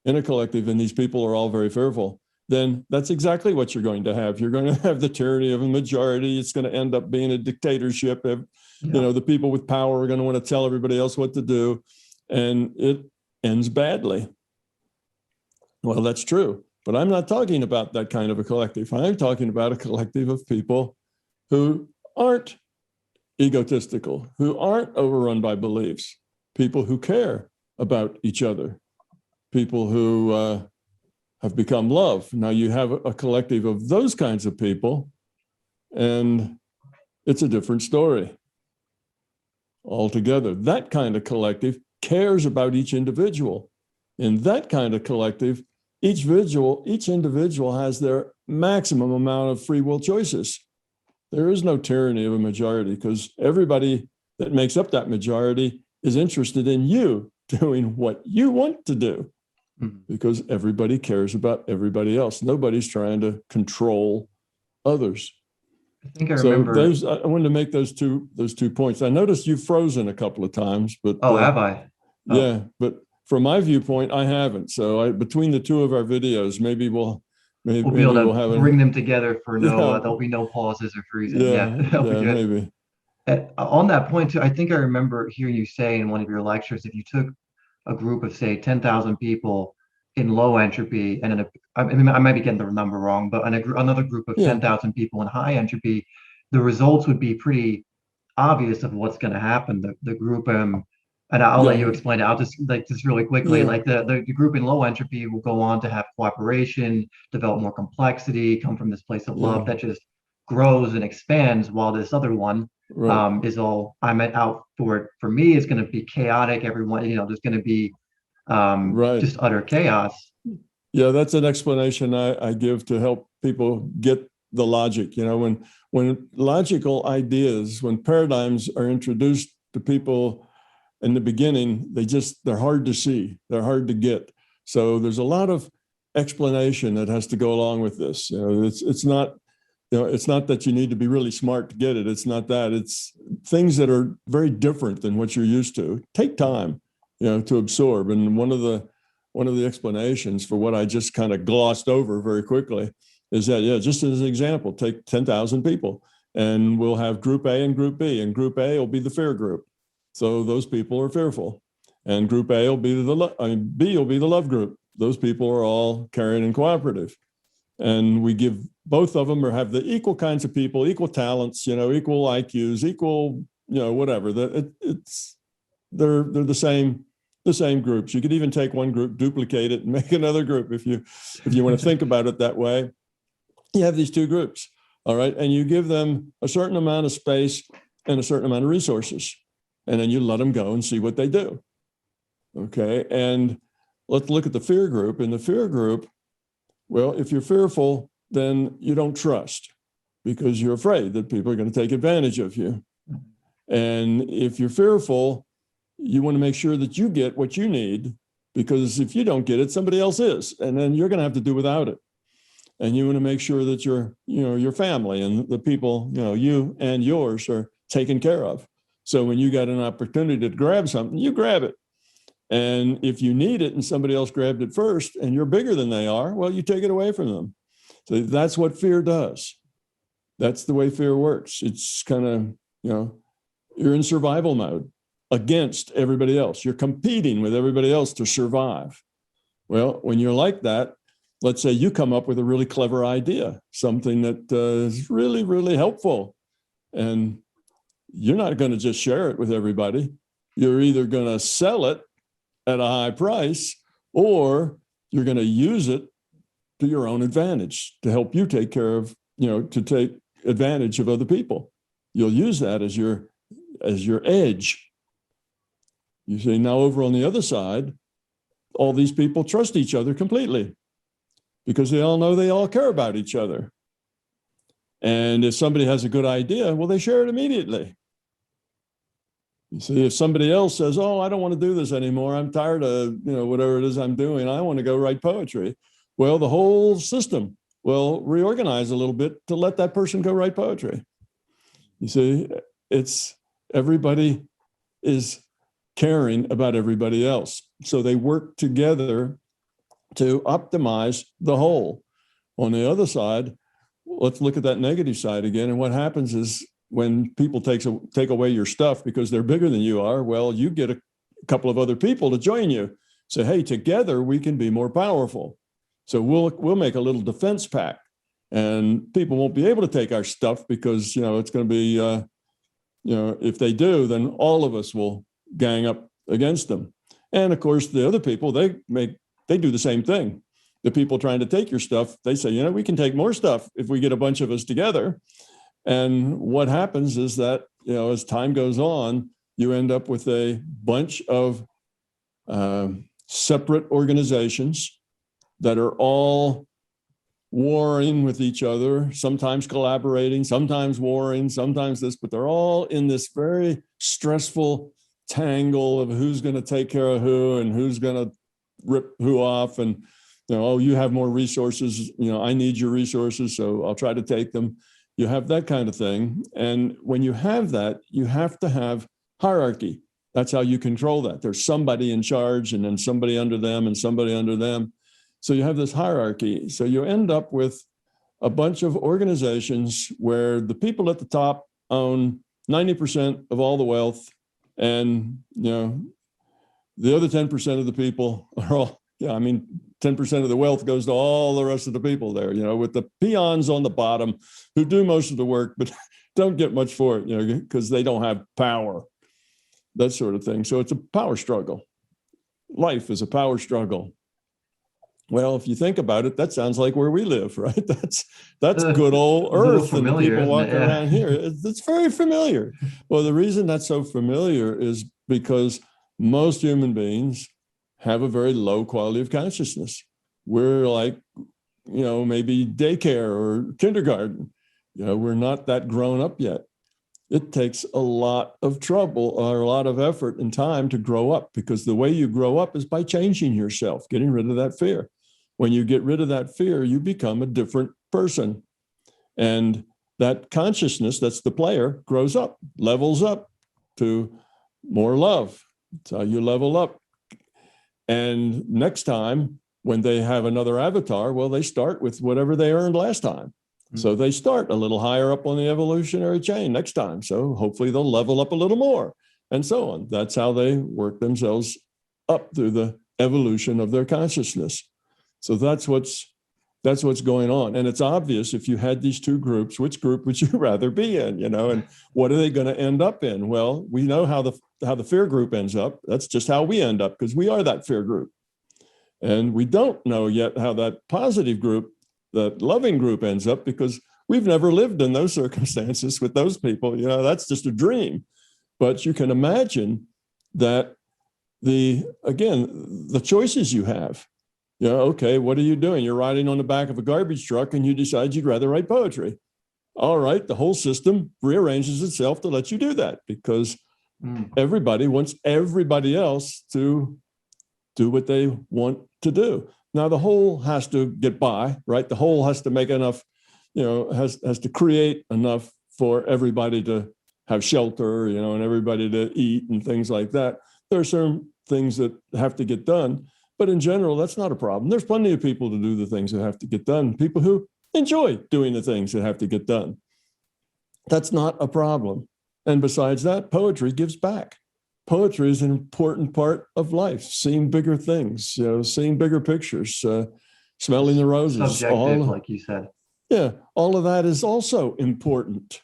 in a collective, and these people are all very fearful, then that's exactly what you're going to have. You're going to have the tyranny of a majority. It's going to end up being a dictatorship. The people with power are going to want to tell everybody else what to do, and it ends badly. Well, that's true. But I'm not talking about that kind of a collective. I'm talking about a collective of people who aren't egotistical, who aren't overrun by beliefs, people who care about each other, people who have become love. Now you have a collective of those kinds of people, and it's a different story altogether. That kind of collective cares about each individual. In that kind of collective, each individual has their maximum amount of free will choices. There is no tyranny of a majority, because everybody that makes up that majority is interested in you doing what you want to do, because everybody cares about everybody else. Nobody's trying to control others. I think I remember. I wanted to make those two points. I noticed you've frozen a couple of times, but have I? Yeah, but from my viewpoint, I haven't. So between the two of our videos, maybe we'll be able to bring them together for there'll be no pauses or freezing. Yeah, that'll be good. Maybe. On that point too, I think I remember hearing you say in one of your lectures, if you took a group of, say, 10,000 people in low entropy, and I might be getting the number wrong, but another group of 10,000 people in high entropy, the results would be pretty obvious of what's going to happen. The group, and I'll let you explain it. I'll just really quickly, like the group in low entropy will go on to have cooperation, develop more complexity, come from this place of love that just grows and expands, while this other one is all I'm out for it. For me, it's going to be chaotic. Everyone, there's going to be just utter chaos. Yeah, that's an explanation I give to help people get the logic. When logical ideas, when paradigms are introduced to people in the beginning, they're hard to see, they're hard to get. So there's a lot of explanation that has to go along with this. It's not that you need to be really smart to get it. It's not that. It's things that are very different than what you're used to. Take time, to absorb. And one of the explanations for what I just kind of glossed over very quickly is that, just as an example, take 10,000 people, and we'll have group A and group B, and group A will be the fear group. So those people are fearful, and group A will be B will be the love group. Those people are all caring and cooperative. And we give both of them, or have the equal kinds of people, equal talents, equal IQs, equal, whatever. They're the same groups. You could even take one group, duplicate it, and make another group if you want to think about it that way. You have these two groups, all right, and you give them a certain amount of space and a certain amount of resources, and then you let them go and see what they do. Okay, and let's look at the fear group. In the fear group, well, if you're fearful, then you don't trust, because you're afraid that people are going to take advantage of you. And if you're fearful, you want to make sure that you get what you need, because if you don't get it, somebody else is, and then you're going to have to do without it. and you want to make sure that your family and the people, you and yours are taken care of. So when you got an opportunity to grab something, you grab it. And if you need it and somebody else grabbed it first and you're bigger than they are, well, you take it away from them. So that's what fear does. That's the way fear works. It's kind of, you're in survival mode against everybody else. You're competing with everybody else to survive. Well, when you're like that, let's say you come up with a really clever idea, something that is really, really helpful. And you're not going to just share it with everybody. You're either going to sell it at a high price, or you're going to use it to your own advantage to help you take care of, to take advantage of other people. You'll use that as your edge. You see, now over on the other side, all these people trust each other completely because they all know they all care about each other. And if somebody has a good idea, well, they share it immediately. You see, if somebody else says, oh, I don't want to do this anymore, I'm tired of, whatever it is I'm doing, I want to go write poetry. Well, the whole system will reorganize a little bit to let that person go write poetry. You see, everybody is caring about everybody else. So they work together to optimize the whole. On the other side, let's look at that negative side again. And what happens is when people take away your stuff because they're bigger than you are, well, you get a couple of other people to join you. Say, hey, together we can be more powerful. So we'll make a little defense pact, and people won't be able to take our stuff because, it's going to be, if they do, then all of us will gang up against them. And of course, the other people, they do the same thing. The people trying to take your stuff, they say, we can take more stuff if we get a bunch of us together. And what happens is that, as time goes on, you end up with a bunch of separate organizations that are all warring with each other, sometimes collaborating, sometimes warring, sometimes this, but they're all in this very stressful tangle of who's going to take care of who and who's going to rip who off. And, oh, you have more resources, I need your resources, so I'll try to take them. You have that kind of thing. And when you have that, you have to have hierarchy. That's how you control that. There's somebody in charge and then somebody under them and somebody under them. So you have this hierarchy. So you end up with a bunch of organizations where the people at the top own 90% of all the wealth, and the other 10% of the people are all, 10% of the wealth goes to all the rest of the people there, with the peons on the bottom who do most of the work, but don't get much for it, because they don't have power, that sort of thing. So it's a power struggle. Life is a power struggle. Well, if you think about it, that sounds like where we live, right? That's good old Earth and the people walking around here. It's very familiar. Well, the reason that's so familiar is because most human beings have a very low quality of consciousness. We're like, maybe daycare or kindergarten. We're not that grown up yet. It takes a lot of trouble or a lot of effort and time to grow up, because the way you grow up is by changing yourself, getting rid of that fear. When you get rid of that fear, you become a different person. And that consciousness, that's the player, grows up, levels up to more love. That's how you level up. And next time, when they have another avatar, well, they start with whatever they earned last time. So they start a little higher up on the evolutionary chain next time. So hopefully they'll level up a little more, and so on. That's how they work themselves up through the evolution of their consciousness. So that's what's going on. And it's obvious, if you had these two groups, which group would you rather be in, and what are they going to end up in? Well, we know how the fear group ends up. That's just how we end up, because we are that fear group. And we don't know yet how that positive group, that loving group, ends up, because we've never lived in those circumstances with those people. That's just a dream. But you can imagine that the choices you have. Okay, what are you doing? You're riding on the back of a garbage truck and you decide you'd rather write poetry. All right, the whole system rearranges itself to let you do that, because everybody wants everybody else to do what they want to do. Now the whole has to get by, right? The whole has to make enough, has to create enough for everybody to have shelter, and everybody to eat and things like that. There are certain things that have to get done, but in general, that's not a problem. There's plenty of people to do the things that have to get done, people who enjoy doing the things that have to get done. That's not a problem. And besides that, poetry gives back. Poetry is an important part of life, seeing bigger things, seeing bigger pictures, smelling the roses. Subjective, like you said. Yeah, all of that is also important,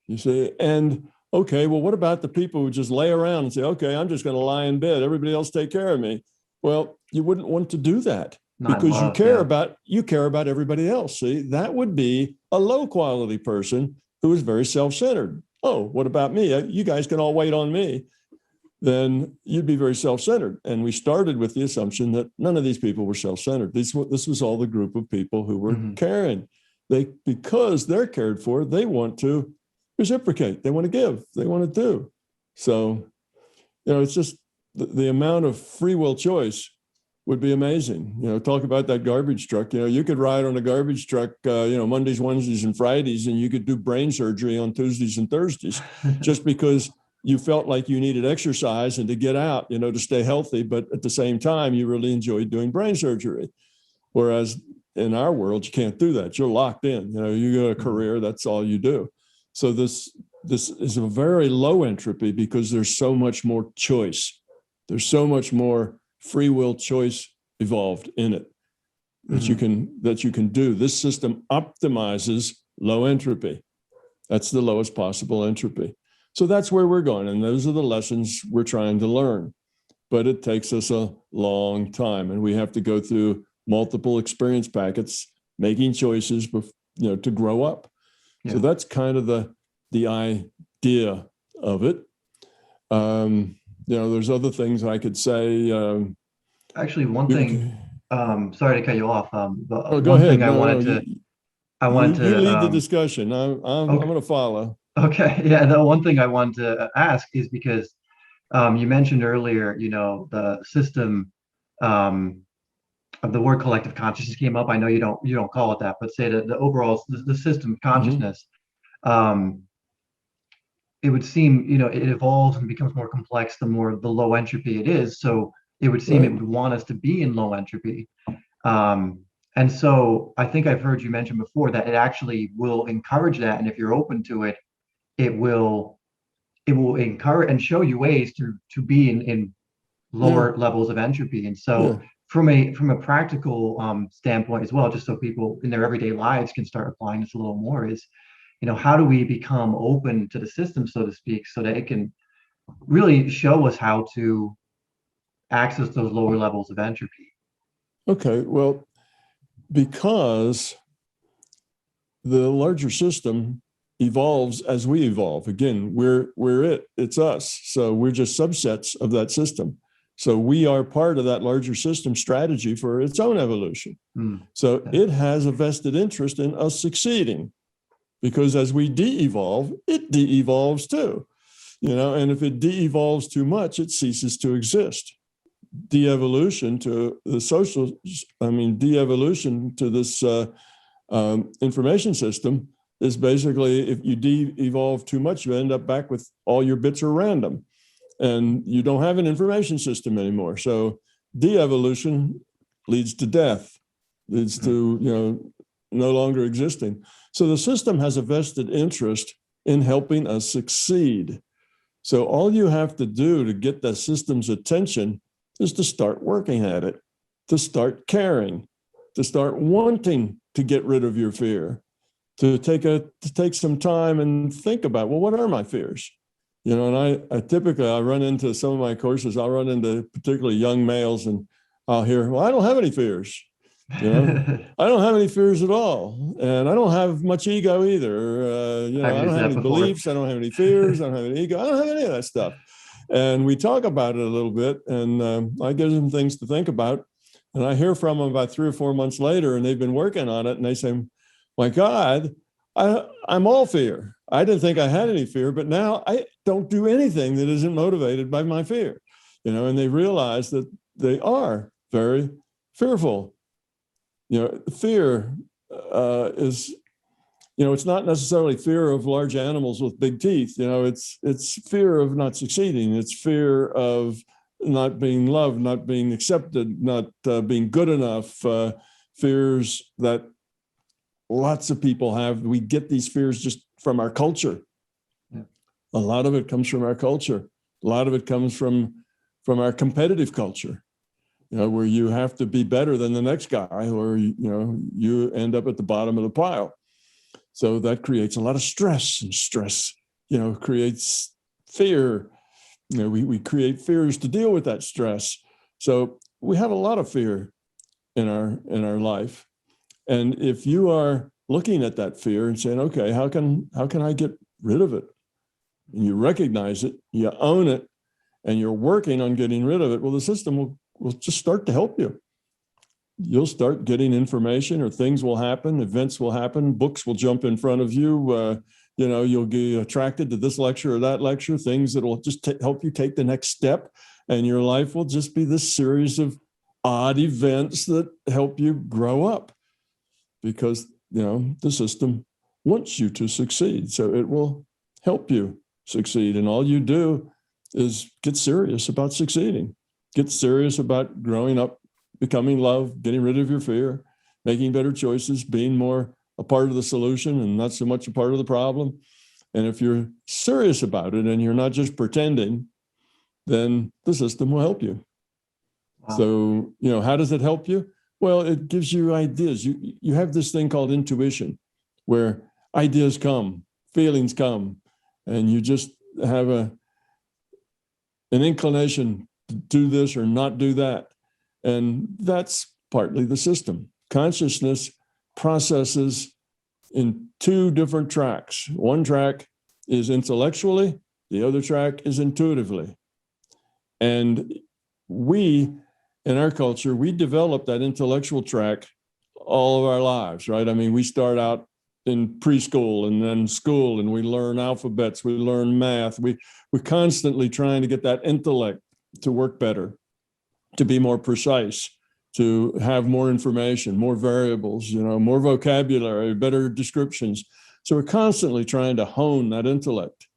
you see. And okay, well, what about the people who just lay around and say, okay, I'm just going to lie in bed, everybody else take care of me? Well, you wouldn't want to do that because you care about everybody else. See, that would be a low quality person who is very self-centered. Oh, what about me? You guys can all wait on me. Then you'd be very self-centered. And we started with the assumption that none of these people were self-centered. This was all the group of people who were caring. Because they're cared for, they want to reciprocate. They want to give. They want to do. So, it's just the amount of free will choice would be amazing. Talk about that garbage truck. You could ride on a garbage truck, Mondays, Wednesdays, and Fridays, and you could do brain surgery on Tuesdays and Thursdays just because you felt like you needed exercise and to get out, to stay healthy. But at the same time, you really enjoyed doing brain surgery. Whereas in our world, you can't do that. You're locked in. You got a career, that's all you do. So this is a very low entropy because there's so much more choice. There's so much more free will choice evolved in it that you can do. This system optimizes low entropy. That's the lowest possible entropy. So that's where we're going. And those are the lessons we're trying to learn. But it takes us a long time. And we have to go through multiple experience packets, making choices, to grow up. Yeah. So that's kind of the idea of it. There's other things I could say. Actually, one thing, sorry to cut you off. But go ahead. I wanted to lead the discussion. I'm going to follow. Okay. Yeah. The one thing I wanted to ask is because you mentioned earlier, the system of the word collective consciousness came up. I know you don't call it that, but say the overall the system of consciousness. It would seem, it evolves and becomes more complex the low entropy it is. So it would seem It would want us to be in low entropy. And so I think I've heard you mention before that it actually will encourage that. And if you're open to it, it will encourage and show you ways to be in lower levels of entropy. And so from a practical standpoint as well, just so people in their everyday lives can start applying this a little more, is how do we become open to the system, so to speak, so that it can really show us how to access those lower levels of entropy? Okay, well, because the larger system evolves as we evolve. Again, it's us. So we're just subsets of that system. So we are part of that larger system strategy for its own evolution. So it has a vested interest in us succeeding, because as we de-evolve, it de-evolves too. And if it de-evolves too much, it ceases to exist. De-evolution to this information system is basically, if you de-evolve too much, you end up back with all your bits are random and you don't have an information system anymore. So de-evolution leads to death, leads to, no longer existing. So the system has a vested interest in helping us succeed. So all you have to do to get the system's attention is to start working at it, to start caring, to start wanting to get rid of your fear, to take some time and think about, well, what are my fears? And I typically run into some of my courses, I'll run into particularly young males and I'll hear, well, I don't have any fears. I don't have any fears at all. And I don't have much ego either. I don't have any beliefs. I don't have any fears. I don't have any ego. I don't have any of that stuff. And we talk about it a little bit, and I give them things to think about. And I hear from them about 3 or 4 months later, and they've been working on it. And they say, my God, I'm all fear. I didn't think I had any fear, but now I don't do anything that isn't motivated by my fear. And they realize that they are very fearful. Fear is, it's not necessarily fear of large animals with big teeth. It's fear of not succeeding. It's fear of not being loved, not being accepted, not being good enough. Fears that lots of people have. We get these fears just from our culture. Yeah. A lot of it comes from our culture. A lot of it comes from our competitive culture, where you have to be better than the next guy, or, you end up at the bottom of the pile. So that creates a lot of stress, and stress, creates fear. We create fears to deal with that stress. So we have a lot of fear in our life. And if you are looking at that fear and saying, okay, how can I get rid of it? And you recognize it, you own it, and you're working on getting rid of it, well, the system will just start to help you. You'll start getting information, or things will happen, events will happen, books will jump in front of you. You'll get attracted to this lecture or that lecture, things that will just help you take the next step. And your life will just be this series of odd events that help you grow up, because, the system wants you to succeed. So it will help you succeed. And all you do is get serious about succeeding, get serious about growing up, becoming love, getting rid of your fear, making better choices, being more a part of the solution and not so much a part of the problem. And if you're serious about it and you're not just pretending, then the system will help you. Wow. So, how does it help you? Well, it gives you ideas. You have this thing called intuition, where ideas come, feelings come, and you just have an inclination to do this or not do that. And that's partly the system. Consciousness processes in two different tracks. One track is intellectually, the other track is intuitively. And we, in our culture, we develop that intellectual track all of our lives, right? I mean, we start out in preschool and then school, and we learn alphabets, we learn math. We're constantly trying to get that intellect to work better, to be more precise, to have more information, more variables, more vocabulary, better descriptions. So we're constantly trying to hone that intellect,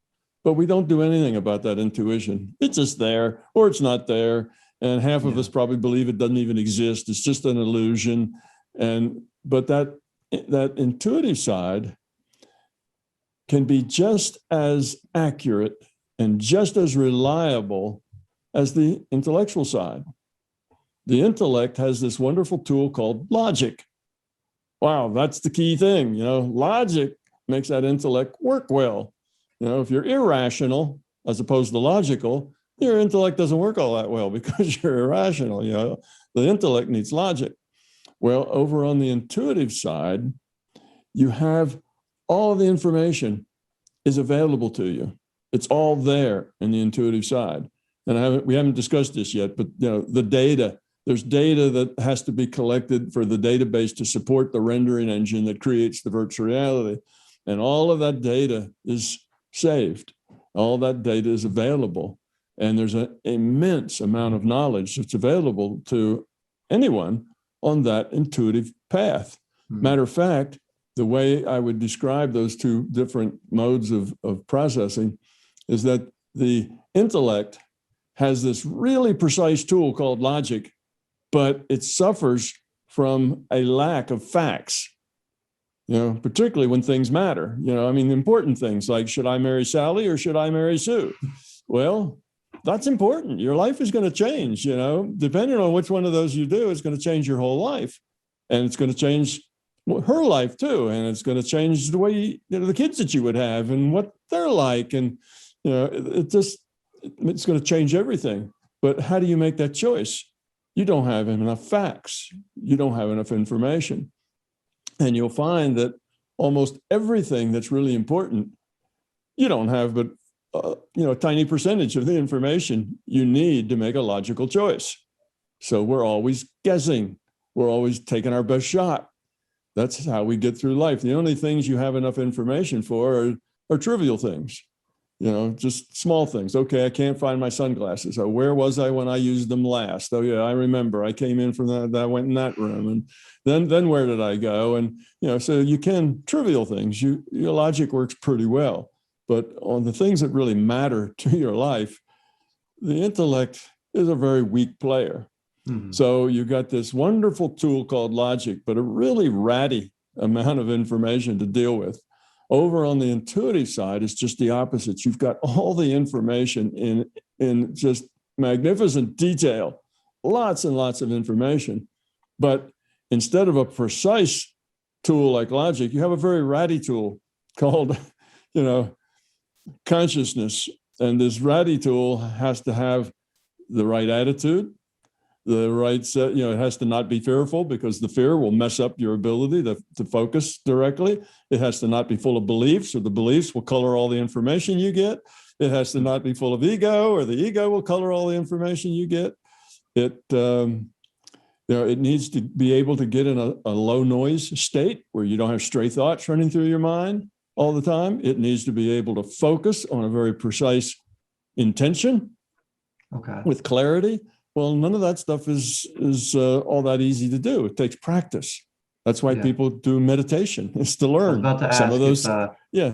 but we don't do anything about that intuition. It's just there, or it's not there. And half of us probably believe it doesn't even exist. It's just an illusion. But that intuitive side can be just as accurate and just as reliable as the intellectual side. The intellect has this wonderful tool called logic. Wow, that's the key thing. Logic makes that intellect work well. If you're irrational as opposed to logical, your intellect doesn't work all that well because you're irrational. The intellect needs logic. Well, over on the intuitive side, you have all the information is available to you. It's all there in the intuitive side. And we haven't discussed this yet, but the data, there's data that has to be collected for the database to support the rendering engine that creates the virtual reality. And all of that data is saved. All that data is available. And there's an immense amount of knowledge that's available to anyone on that intuitive path. Mm-hmm. Matter of fact, the way I would describe those two different modes of processing is that the intellect has this really precise tool called logic, but it suffers from a lack of facts, particularly when things matter. Important things like, should I marry Sally or should I marry Sue? Well, that's important. Your life is going to change, depending on which one of those you do, it's going to change your whole life. And it's going to change her life too. And it's going to change the way, the kids that you would have and what they're like. And, it's going to change everything. But how do you make that choice? You don't have enough facts. You don't have enough information. And you'll find that almost everything that's really important, you don't have but a tiny percentage of the information you need to make a logical choice. So we're always guessing. We're always taking our best shot. That's how we get through life. The only things you have enough information for are trivial things. just small things. Okay, I can't find my sunglasses. Oh, where was I when I used them last? Oh yeah, I remember. I came in from that. I went in that room, and then where did I go? And so you can trivial things. Your logic works pretty well, but on the things that really matter to your life, the intellect is a very weak player. Mm-hmm. So you got this wonderful tool called logic, but a really ratty amount of information to deal with. Over on the intuitive side, it's just the opposite. You've got all the information in just magnificent detail, lots and lots of information. But instead of a precise tool like logic, you have a very ratty tool called, consciousness. And this ratty tool has to have the right attitude, the right set, it has to not be fearful, because the fear will mess up your ability to focus directly. It has to not be full of beliefs, or the beliefs will color all the information you get. It has to not be full of ego, or the ego will color all the information you get. It needs to be able to get in a low noise state where you don't have stray thoughts running through your mind all the time. It needs to be able to focus on a very precise intention with clarity. Well, none of that stuff is all that easy to do. It takes practice. That's why people do meditation, is to learn. I was about to some ask of those.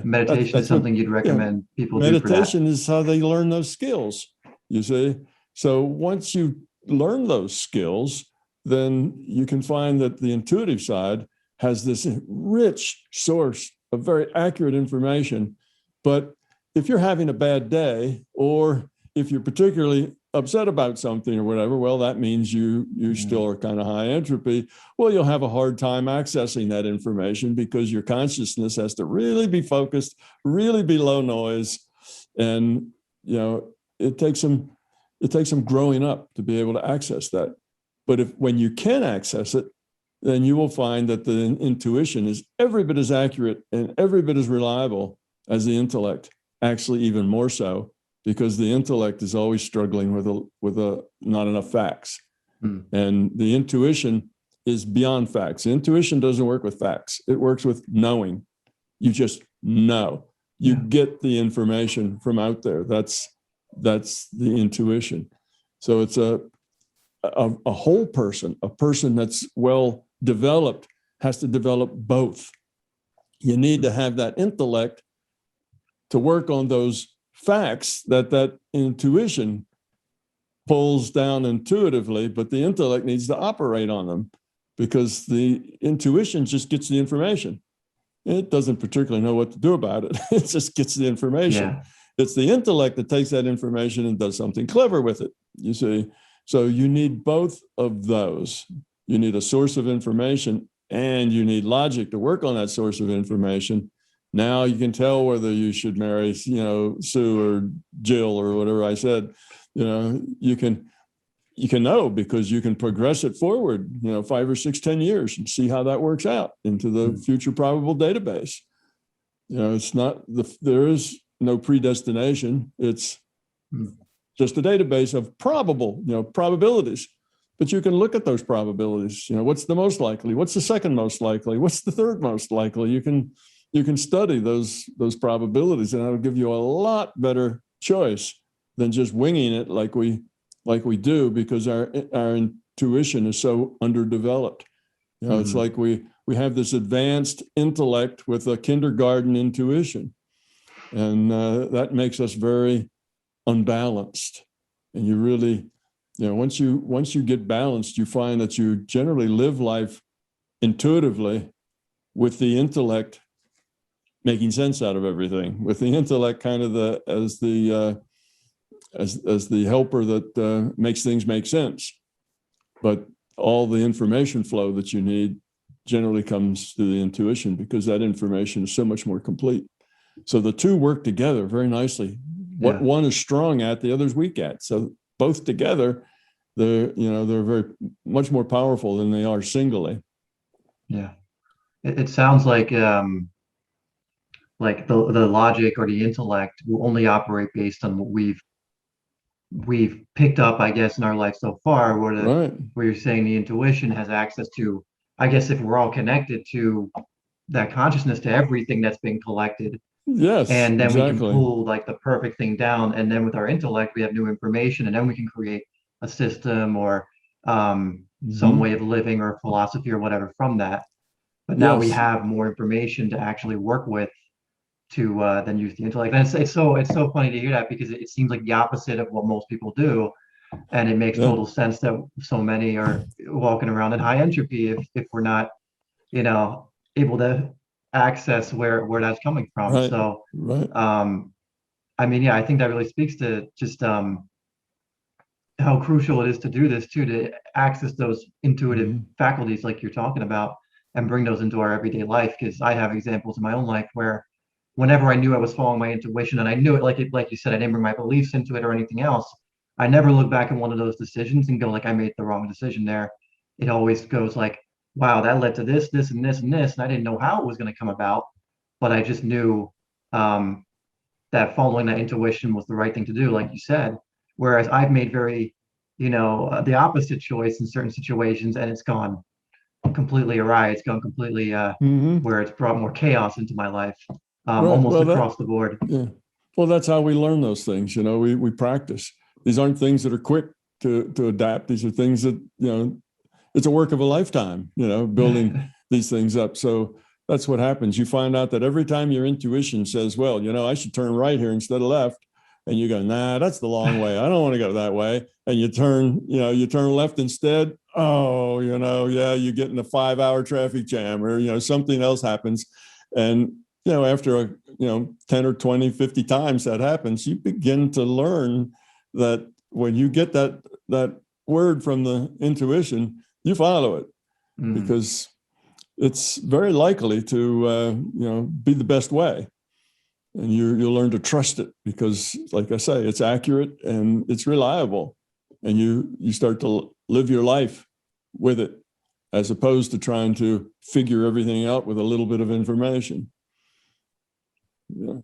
Meditation That's is something you'd recommend people do for that. Meditation is how they learn those skills, you see. So once you learn those skills, then you can find that the intuitive side has this rich source of very accurate information. But if you're having a bad day, or if you're particularly upset about something or whatever, well, that means you still are kind of high entropy. Well, you'll have a hard time accessing that information, because your consciousness has to really be focused, really be low noise. And, it takes some growing up to be able to access that. But when you can access it, then you will find that the intuition is every bit as accurate and every bit as reliable as the intellect, actually even more so, because the intellect is always struggling with not enough facts. And the intuition is beyond facts. The intuition doesn't work with facts. It works with knowing. You just know. You get the information from out there. That's the intuition. So it's a whole person, a person that's well developed, has to develop both. You need to have that intellect to work on those facts that intuition pulls down intuitively, but the intellect needs to operate on them, because the intuition just gets the information. It doesn't particularly know what to do about it. It just gets the information. Yeah. It's the intellect that takes that information and does something clever with it, you see. So you need both of those. You need a source of information, and you need logic to work on that source of information. Now you can tell whether you should marry, Sue or Jill or whatever I said. You can know, because you can progress it forward, 5 or 6, 10 years, and see how that works out into the future probable database. It's not there is no predestination. It's just a database of probabilities. But you can look at those probabilities. What's the most likely? What's the second most likely? What's the third most likely? You can study those probabilities, and that'll give you a lot better choice than just winging it like we do, because our intuition is so underdeveloped. It's like we have this advanced intellect with a kindergarten intuition, and that makes us very unbalanced. And you really, once you get balanced, you find that you generally live life intuitively, with the intellect making sense out of everything, with the intellect kind of as the helper that makes things make sense. But all the information flow that you need generally comes through the intuition, because that information is so much more complete. So the two work together very nicely. What one is strong at, the other's weak at. So both together, they're very much more powerful than they are singly. Yeah. It sounds like the logic or the intellect will only operate based on what we've picked up, I guess, in our life so far, where you're saying the intuition has access to, I guess, if we're all connected to that consciousness, to everything that's been collected, Yes, And then we can exactly. pull like the perfect thing down. And then with our intellect, we have new information, and then we can create a system or some way Hmm. of living or philosophy or whatever from that. But now we Yes. have more information to actually work with to then use the intellect. And it's so funny to hear that because it seems like the opposite of what most people do, and it makes Yeah. total sense that so many are walking around in high entropy if we're not, able to access where that's coming from. Right. So, Right. um, I mean, yeah, I think that really speaks to just how crucial it is to do this too, to access those intuitive Hmm. faculties like you're talking about and bring those into our everyday life. Because I have examples in my own life where whenever I knew I was following my intuition and I knew it, like you said, I didn't bring my beliefs into it or anything else. I never look back at one of those decisions and go like I made the wrong decision there. It always goes like, wow, that led to this, this, and this, and this, and I didn't know how it was going to come about, but I just knew um, that following that intuition was the right thing to do, like you said. Whereas I've made very, the opposite choice in certain situations, and it's gone completely awry. It's gone completely Hmm. where it's brought more chaos into my life, Right. almost Well, that, across the board. yeah. Well, that's how we learn those things. We practice. These aren't things that are quick to adapt. These are things that, it's a work of a lifetime, building these things up. So that's what happens. You find out that every time your intuition says, well, I should turn right here instead of left. And you go, nah, that's the long way. I don't want to go that way. And you turn left instead. Oh, yeah, you get in a 5-hour traffic jam or, something else happens. And, after 10 or 20, 50 times that happens, you begin to learn that when you get that word from the intuition, you follow it Mm, because it's very likely to be the best way, and you'll learn to trust it because, like I say, it's accurate and it's reliable, and you start to live your life with it as opposed to trying to figure everything out with a little bit of information. Yeah,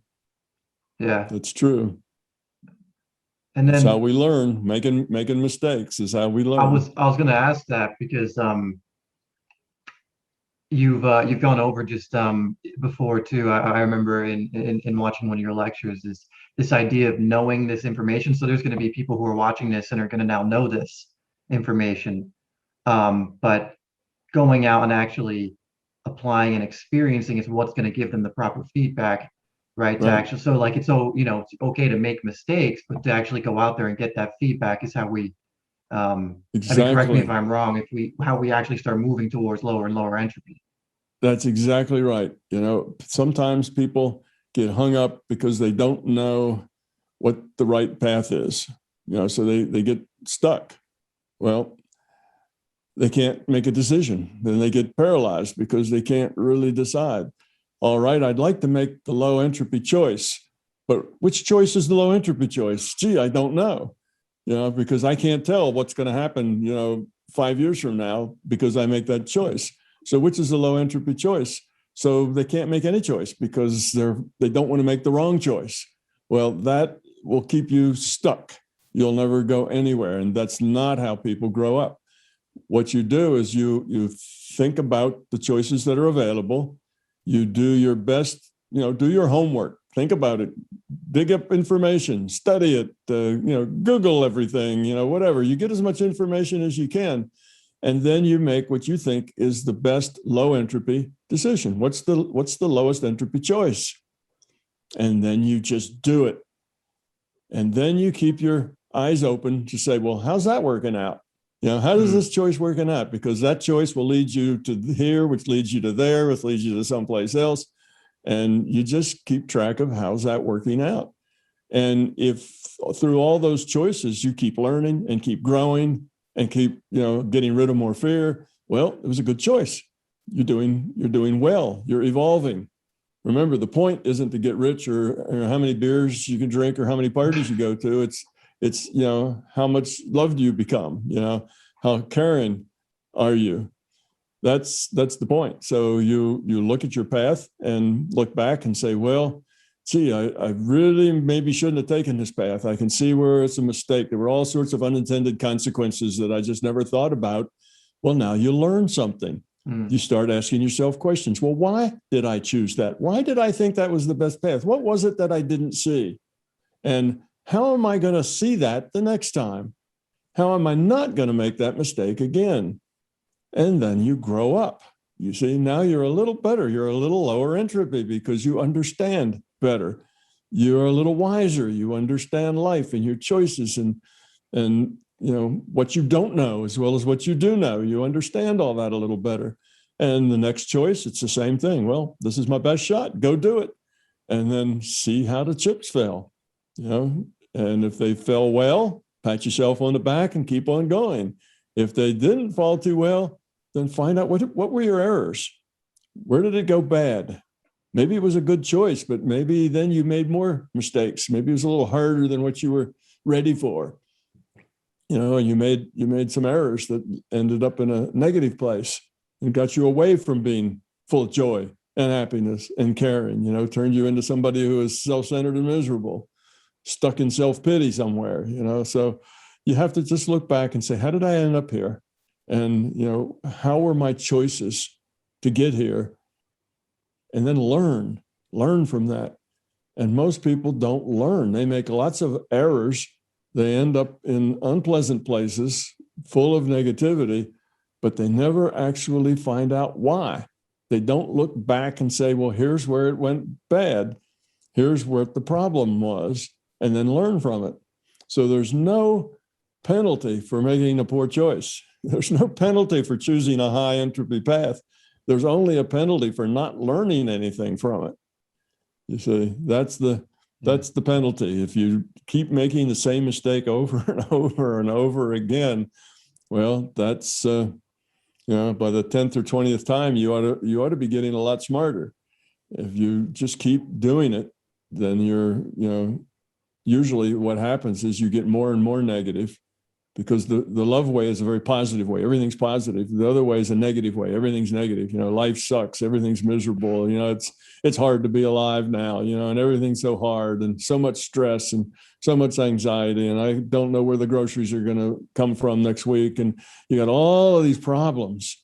yeah. that's true. And That's how then we learn. Making mistakes is how we I learn. was I was going to ask that because you've gone over just before too. I remember in watching one of your lectures is this idea of knowing this information. So there's going to be people who are watching this and are going to now know this information, but going out and actually applying and experiencing is what's going to give them the proper feedback, right? To Right. actually, so like it's okay to make mistakes, but to actually go out there and get that feedback is how we, I mean, correct me if Exactly. I'm wrong, if we how we actually start moving towards lower and lower entropy. That's exactly right. Sometimes people get hung up because they don't know what the right path is, so they get stuck. Well, they can't make a decision. Then they get paralyzed because they can't really decide. All right, I'd like to make the low entropy choice, but which choice is the low entropy choice? Gee, I don't know, because I can't tell what's going to happen, 5 years from now because I make that choice. So which is the low entropy choice? So they can't make any choice because they don't want to make the wrong choice. Well, that will keep you stuck. You'll never go anywhere. And that's not how people grow up. What you do is you think about the choices that are available. You do your best, do your homework, think about it, dig up information, study it, Google everything, whatever. You get as much information as you can, and then you make what you think is the best low entropy decision. What's the lowest entropy choice? And then you just do it. And then you keep your eyes open to say, well, how's that working out? How does this Mm, choice working out? Because that choice will lead you to here, which leads you to there, which leads you to someplace else. And you just keep track of how's that working out. And if through all those choices, you keep learning and keep growing and keep, getting rid of more fear, well, it was a good choice. You're doing well. You're evolving. Remember, the point isn't to get rich or how many beers you can drink or how many parties you go to. It's how much love do you become? How caring are you? That's the point. So you look at your path and look back and say, well, gee, I really maybe shouldn't have taken this path. I can see where it's a mistake. There were all sorts of unintended consequences that I just never thought about. Well, now you learn something. You start asking yourself questions. Well, why did I choose that? Why did I think that was the best path? What was it that I didn't see? And how am I going to see that the next time? How am I not going to make that mistake again? And then you grow up. You see, now you're a little better. You're a little lower entropy because you understand better. You're a little wiser. You understand life and your choices and what you don't know as well as what you do know. You understand all that a little better. And the next choice, it's the same thing. Well, this is my best shot. Go do it. And then see how the chips fell. And if they fell well, pat yourself on the back and keep on going. If they didn't fall too well, then find out what were your errors? Where did it go bad? Maybe it was a good choice, but maybe then you made more mistakes. Maybe it was a little harder than what you were ready for. And you made some errors that ended up in a negative place and got you away from being full of joy and happiness and caring, turned you into somebody who is self-centered and miserable, stuck in self-pity somewhere, So you have to just look back and say, how did I end up here? And, how were my choices to get here? And then learn from that. And most people don't learn. They make lots of errors. They end up in unpleasant places full of negativity, but they never actually find out why. They don't look back and say, well, here's where it went bad. Here's what the problem was, and then learn from it. So there's no penalty for making a poor choice. There's no penalty for choosing a high entropy path. There's only a penalty for not learning anything from it. You see, that's the penalty. If you keep making the same mistake over and over and over again, well, that's by the 10th or 20th time, you ought to be getting a lot smarter. If you just keep doing it, then usually what happens is you get more and more negative, because the love way is a very positive way. Everything's positive. The other way is a negative way. Everything's negative. Life sucks. Everything's miserable. It's hard to be alive now, and everything's so hard and so much stress and so much anxiety. And I don't know where the groceries are going to come from next week. And you got all of these problems.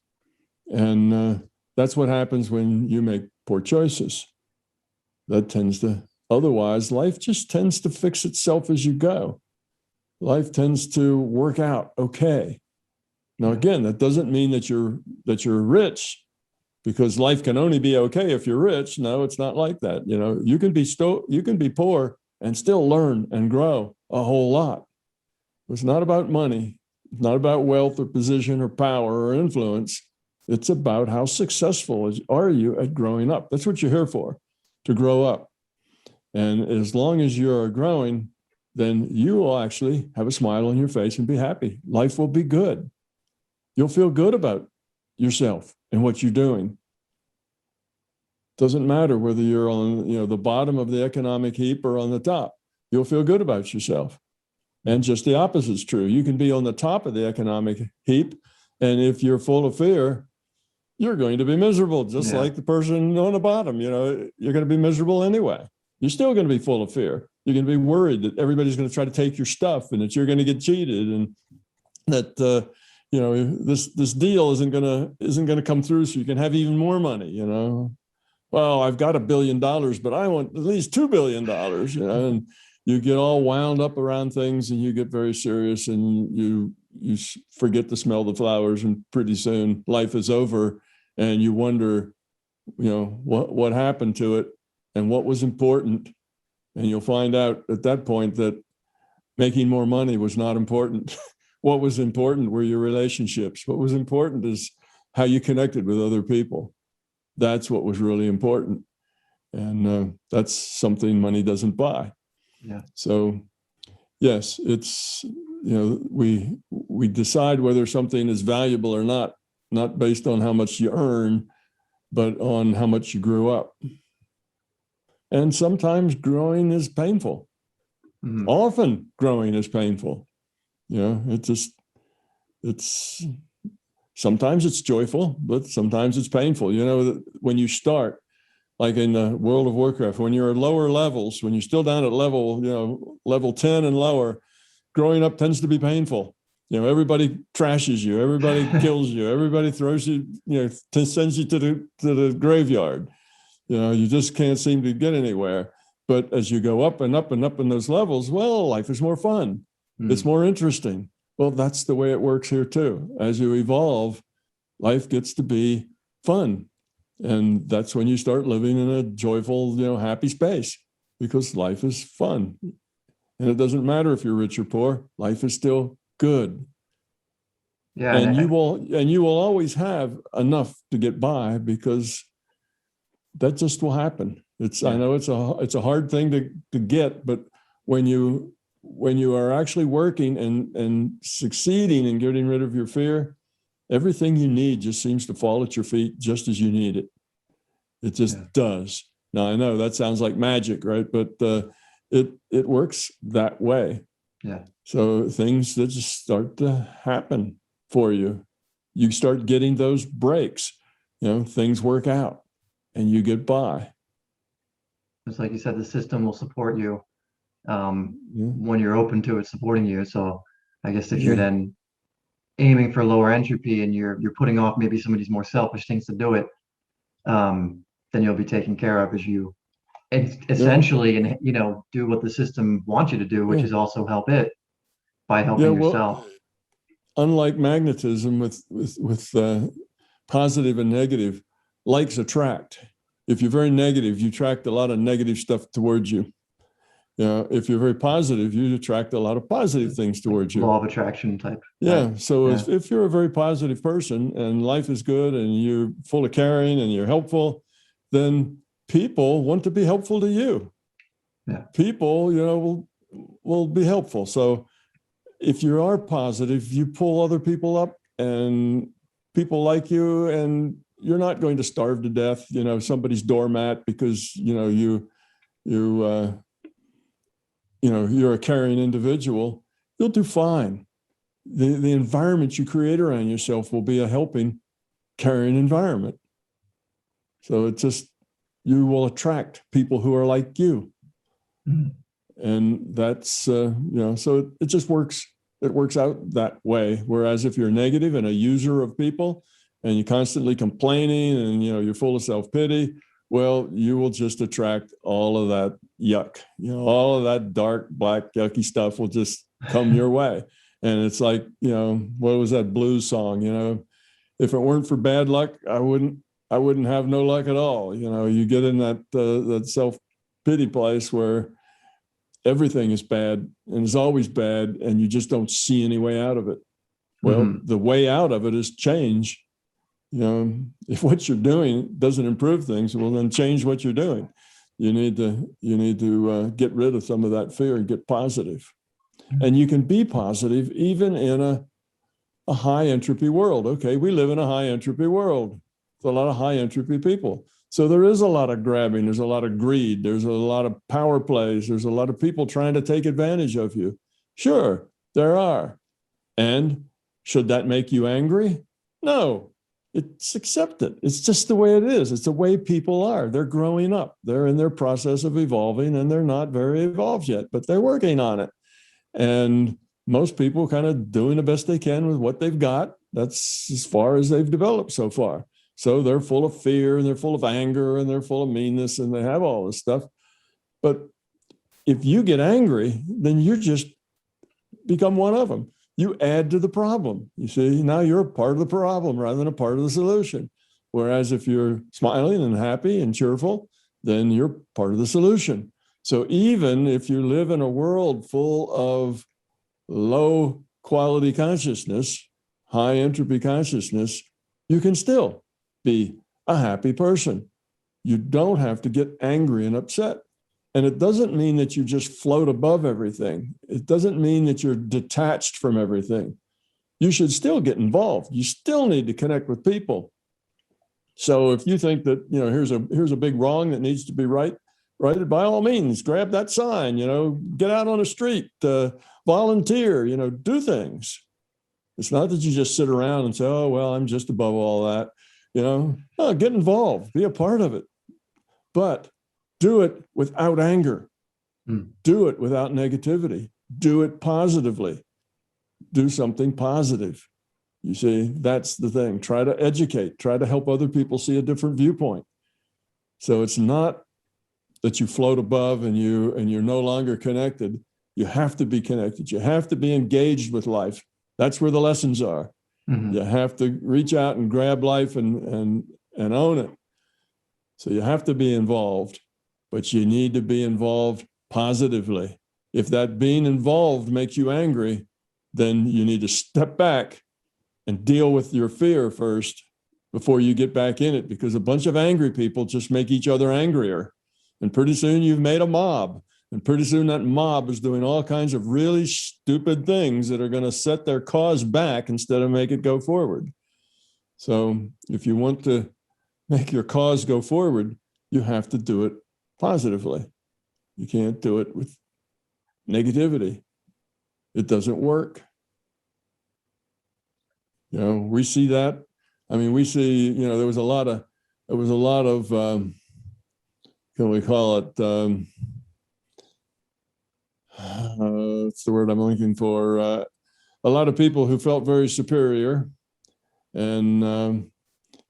And that's what happens when you make poor choices. Otherwise, life just tends to fix itself as you go. Life tends to work out okay. Now, again, that doesn't mean that you're rich, because life can only be okay if you're rich. No, it's not like that. You can be poor and still learn and grow a whole lot. It's not about money. It's not about wealth or position or power or influence. It's about how successful are you at growing up. That's what you're here for, to grow up. And as long as you're growing, then you will actually have a smile on your face and be happy. Life will be good. You'll feel good about yourself and what you're doing. Doesn't matter whether you're on the bottom of the economic heap or on the top. You'll feel good about yourself. And just the opposite is true. You can be on the top of the economic heap, and if you're full of fear, you're going to be miserable, just like the person on the bottom. You're going to be miserable anyway. You're still going to be full of fear. You're going to be worried that everybody's going to try to take your stuff and that you're going to get cheated, and that this deal isn't going to come through, so you can have even more money. Well, I've got $1 billion, but I want at least $2 billion. And you get all wound up around things, and you get very serious, and you forget to smell the flowers, and pretty soon life is over, and you wonder, what happened to it and what was important. And you'll find out at that point that making more money was not important. What was important were your relationships. What was important is how you connected with other people. That's what was really important. And that's something money doesn't buy. Yeah. So, yes, it's, we decide whether something is valuable or not based on how much you earn, but on how much you grew up. And sometimes growing is painful. Mm-hmm. Often growing is painful. It's sometimes it's joyful, but sometimes it's painful. When you start, like in the World of Warcraft, when you're at lower levels, when you're still down at level 10 and lower, growing up tends to be painful. Everybody trashes you, everybody kills you, everybody throws you, sends you to the graveyard. You just can't seem to get anywhere. But as you go up and up and up in those levels, well, life is more fun. It's more interesting. Well, that's the way it works here too. As you evolve, life gets to be fun. And that's when you start living in a joyful, happy space, because life is fun. And it doesn't matter if you're rich or poor, life is still good. Yeah. And you will always have enough to get by, because that just will happen. I know it's a hard thing to get, but when you are actually working and succeeding in getting rid of your fear, everything you need just seems to fall at your feet just as you need it. It just does. Now, I know that sounds like magic, right? But it works that way. Yeah. So things that just start to happen for you. You start getting those breaks. Things work out and you get by. It's like you said, the system will support you when you're open to it supporting you. So I guess if you're then aiming for lower entropy and you're putting off maybe some of these more selfish things to do it, then you'll be taken care of as you essentially and do what the system wants you to do, which is also help it by helping yourself. Unlike magnetism with positive and negative, likes attract. If you're very negative, you attract a lot of negative stuff towards you. If you're very positive, you attract a lot of positive things towards you. Law of attraction type. Yeah. So if you're a very positive person and life is good and you're full of caring and you're helpful, then people want to be helpful to you. Yeah. People, will be helpful. So if you are positive, you pull other people up and people like you, and you're not going to starve to death, somebody's doormat because, you're a caring individual. You'll do fine. The environment you create around yourself will be a helping, caring environment. So it's just, you will attract people who are like you. And that's, so it just works. It works out that way. Whereas if you're negative and a user of people and you're constantly complaining and, you're full of self-pity, well, you will just attract all of that yuck. All of that dark, black, yucky stuff will just come your way. And it's like, what was that blues song? If it weren't for bad luck, I wouldn't have no luck at all. You get in that self-pity place where everything is bad and is always bad, and you just don't see any way out of it. Well, the way out of it is change. If what you're doing doesn't improve things, well, then change what you're doing. You need to get rid of some of that fear and get positive. And you can be positive even in a high entropy world. Okay, we live in a high entropy world. There's a lot of high entropy people. So there is a lot of grabbing. There's a lot of greed. There's a lot of power plays. There's a lot of people trying to take advantage of you. Sure, there are. And should that make you angry? No, it's accepted. It's just the way it is. It's the way people are. They're growing up. They're in their process of evolving, and they're not very evolved yet, but they're working on it. And most people kind of doing the best they can with what they've got. That's as far as they've developed so far. So they're full of fear and they're full of anger and they're full of meanness and they have all this stuff. But if you get angry, then you just become one of them. You add to the problem. You see, now you're a part of the problem rather than a part of the solution. Whereas if you're smiling and happy and cheerful, then you're part of the solution. So even if you live in a world full of low quality consciousness, high entropy consciousness, you can still be a happy person. You don't have to get angry and upset. And it doesn't mean that you just float above everything. It doesn't mean that you're detached from everything. You should still get involved. You still need to connect with people. So if you think that, here's a big wrong that needs to be righted, by all means, grab that sign, get out on the street, volunteer, do things. It's not that you just sit around and say, oh, well, I'm just above all that. No, get involved, be a part of it, but do it without anger. Do it without negativity. Do it positively. do something positive. You see, that's the thing. Try to educate, try to help other people see a different viewpoint. So it's not that you float above and you're no longer connected. You have to be connected. You have to be engaged with life. That's where the lessons are. Mm-hmm. You have to reach out and grab life and own it. So you have to be involved, but you need to be involved positively. If that being involved makes you angry, then you need to step back and deal with your fear first before you get back in it, because a bunch of angry people just make each other angrier. And pretty soon you've made a mob. And pretty soon that mob is doing all kinds of really stupid things that are going to set their cause back instead of make it go forward. So if you want to make your cause go forward, you have to do it positively. You can't do it with negativity. It doesn't work. You know, we see that. I mean, we see, you know, there was a lot of, can we call it, what's the word I'm looking for? A lot of people who felt very superior. And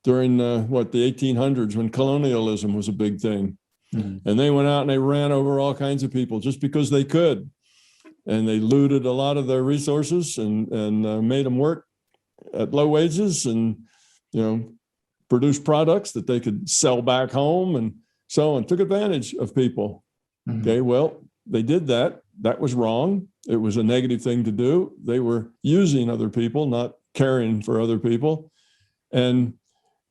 during the 1800s, when colonialism was a big thing. Mm-hmm. And they went out and they ran over all kinds of people just because they could. And they looted a lot of their resources and made them work at low wages and, you know, produce products that they could sell back home and so on. Took advantage of people. Mm-hmm. Okay, well, they did that. That was wrong. It was a negative thing to do. They were using other people, not caring for other people. And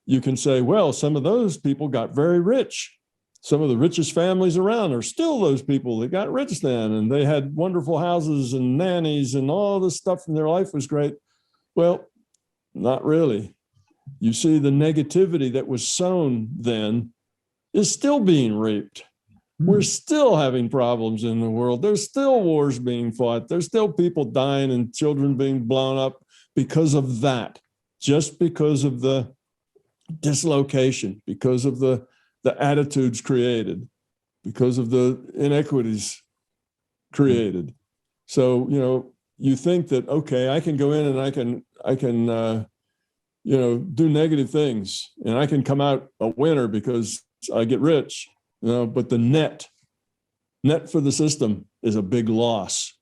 you can say, well, some of those people got very rich. Some of the richest families around are still those people that got rich then, and they had wonderful houses and nannies and all this stuff in their life was great. Well, not really. You see, the negativity that was sown then is still being reaped. We're still having problems in the world. There's still wars being fought. There's still people dying and children being blown up because of that, just because of the dislocation, because of the attitudes created, because of the inequities created. So, you know, you think that, okay, I can go in and I can you know, do negative things and I can come out a winner because I get rich, you know, but the net for the system is a big loss.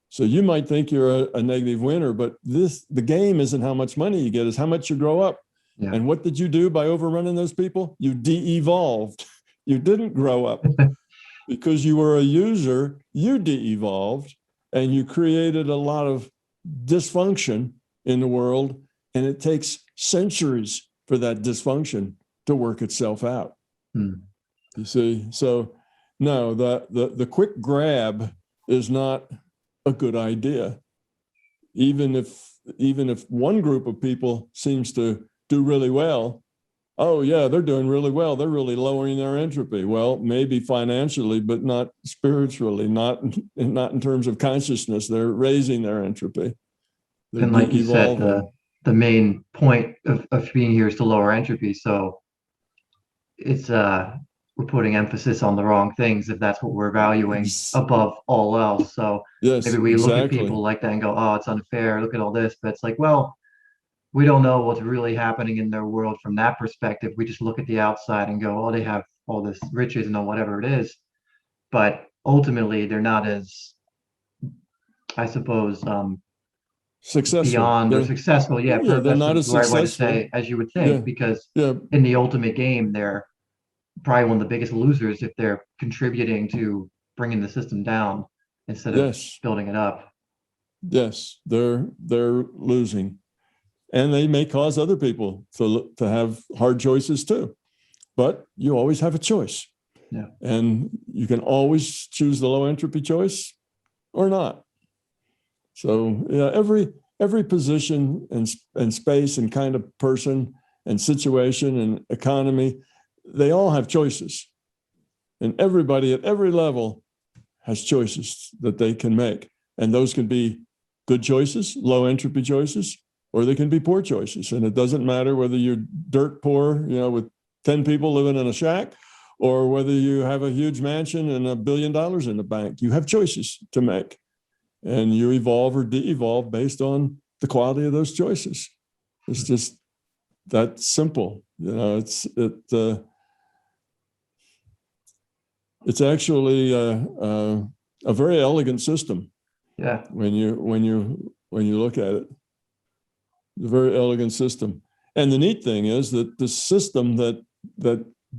So you might think you're a negative winner, but the game isn't how much money you get, is how much you grow up. Yeah. And what did you do by overrunning those people? You de-evolved. You didn't grow up. Because you were a user, you de-evolved, and you created a lot of dysfunction in the world, and it takes centuries for that dysfunction to work itself out. You see? So no, the quick grab is not a good idea. Even if one group of people seems to do really well, oh yeah, they're doing really well, they're really lowering their entropy. Well, maybe financially, but not spiritually, not in terms of consciousness. They're raising their entropy. They're and like you said, the main point of being here is to lower entropy. So it's we're putting emphasis on the wrong things if that's what we're valuing above all else. So maybe we look at people like that and go, oh, it's unfair, look at all this. But it's like, well, we don't know what's really happening in their world from that perspective. We just look at the outside and go, oh, they have all this riches and whatever it is. But ultimately, they're not as, I suppose, successful. Beyond or successful. Yeah, they're not as successful. Right way to say, as you would think, because in the ultimate game, they're probably one of the biggest losers if they're contributing to bringing the system down instead of building it up. Yes, they're losing. And they may cause other people to have hard choices too. But you always have a choice. Yeah. And you can always choose the low entropy choice or not. So yeah, every position and space and kind of person and situation and economy, they all have choices. And everybody at every level has choices that they can make. And those can be good choices, low entropy choices, or they can be poor choices. And it doesn't matter whether you're dirt poor, you know, with 10 people living in a shack, or whether you have a huge mansion and $1 billion in the bank. You have choices to make. and you evolve or de-evolve based on the quality of those choices. It's just that simple. It's actually a very elegant system. Yeah. When you look at it, a very elegant system. And the neat thing is that the system that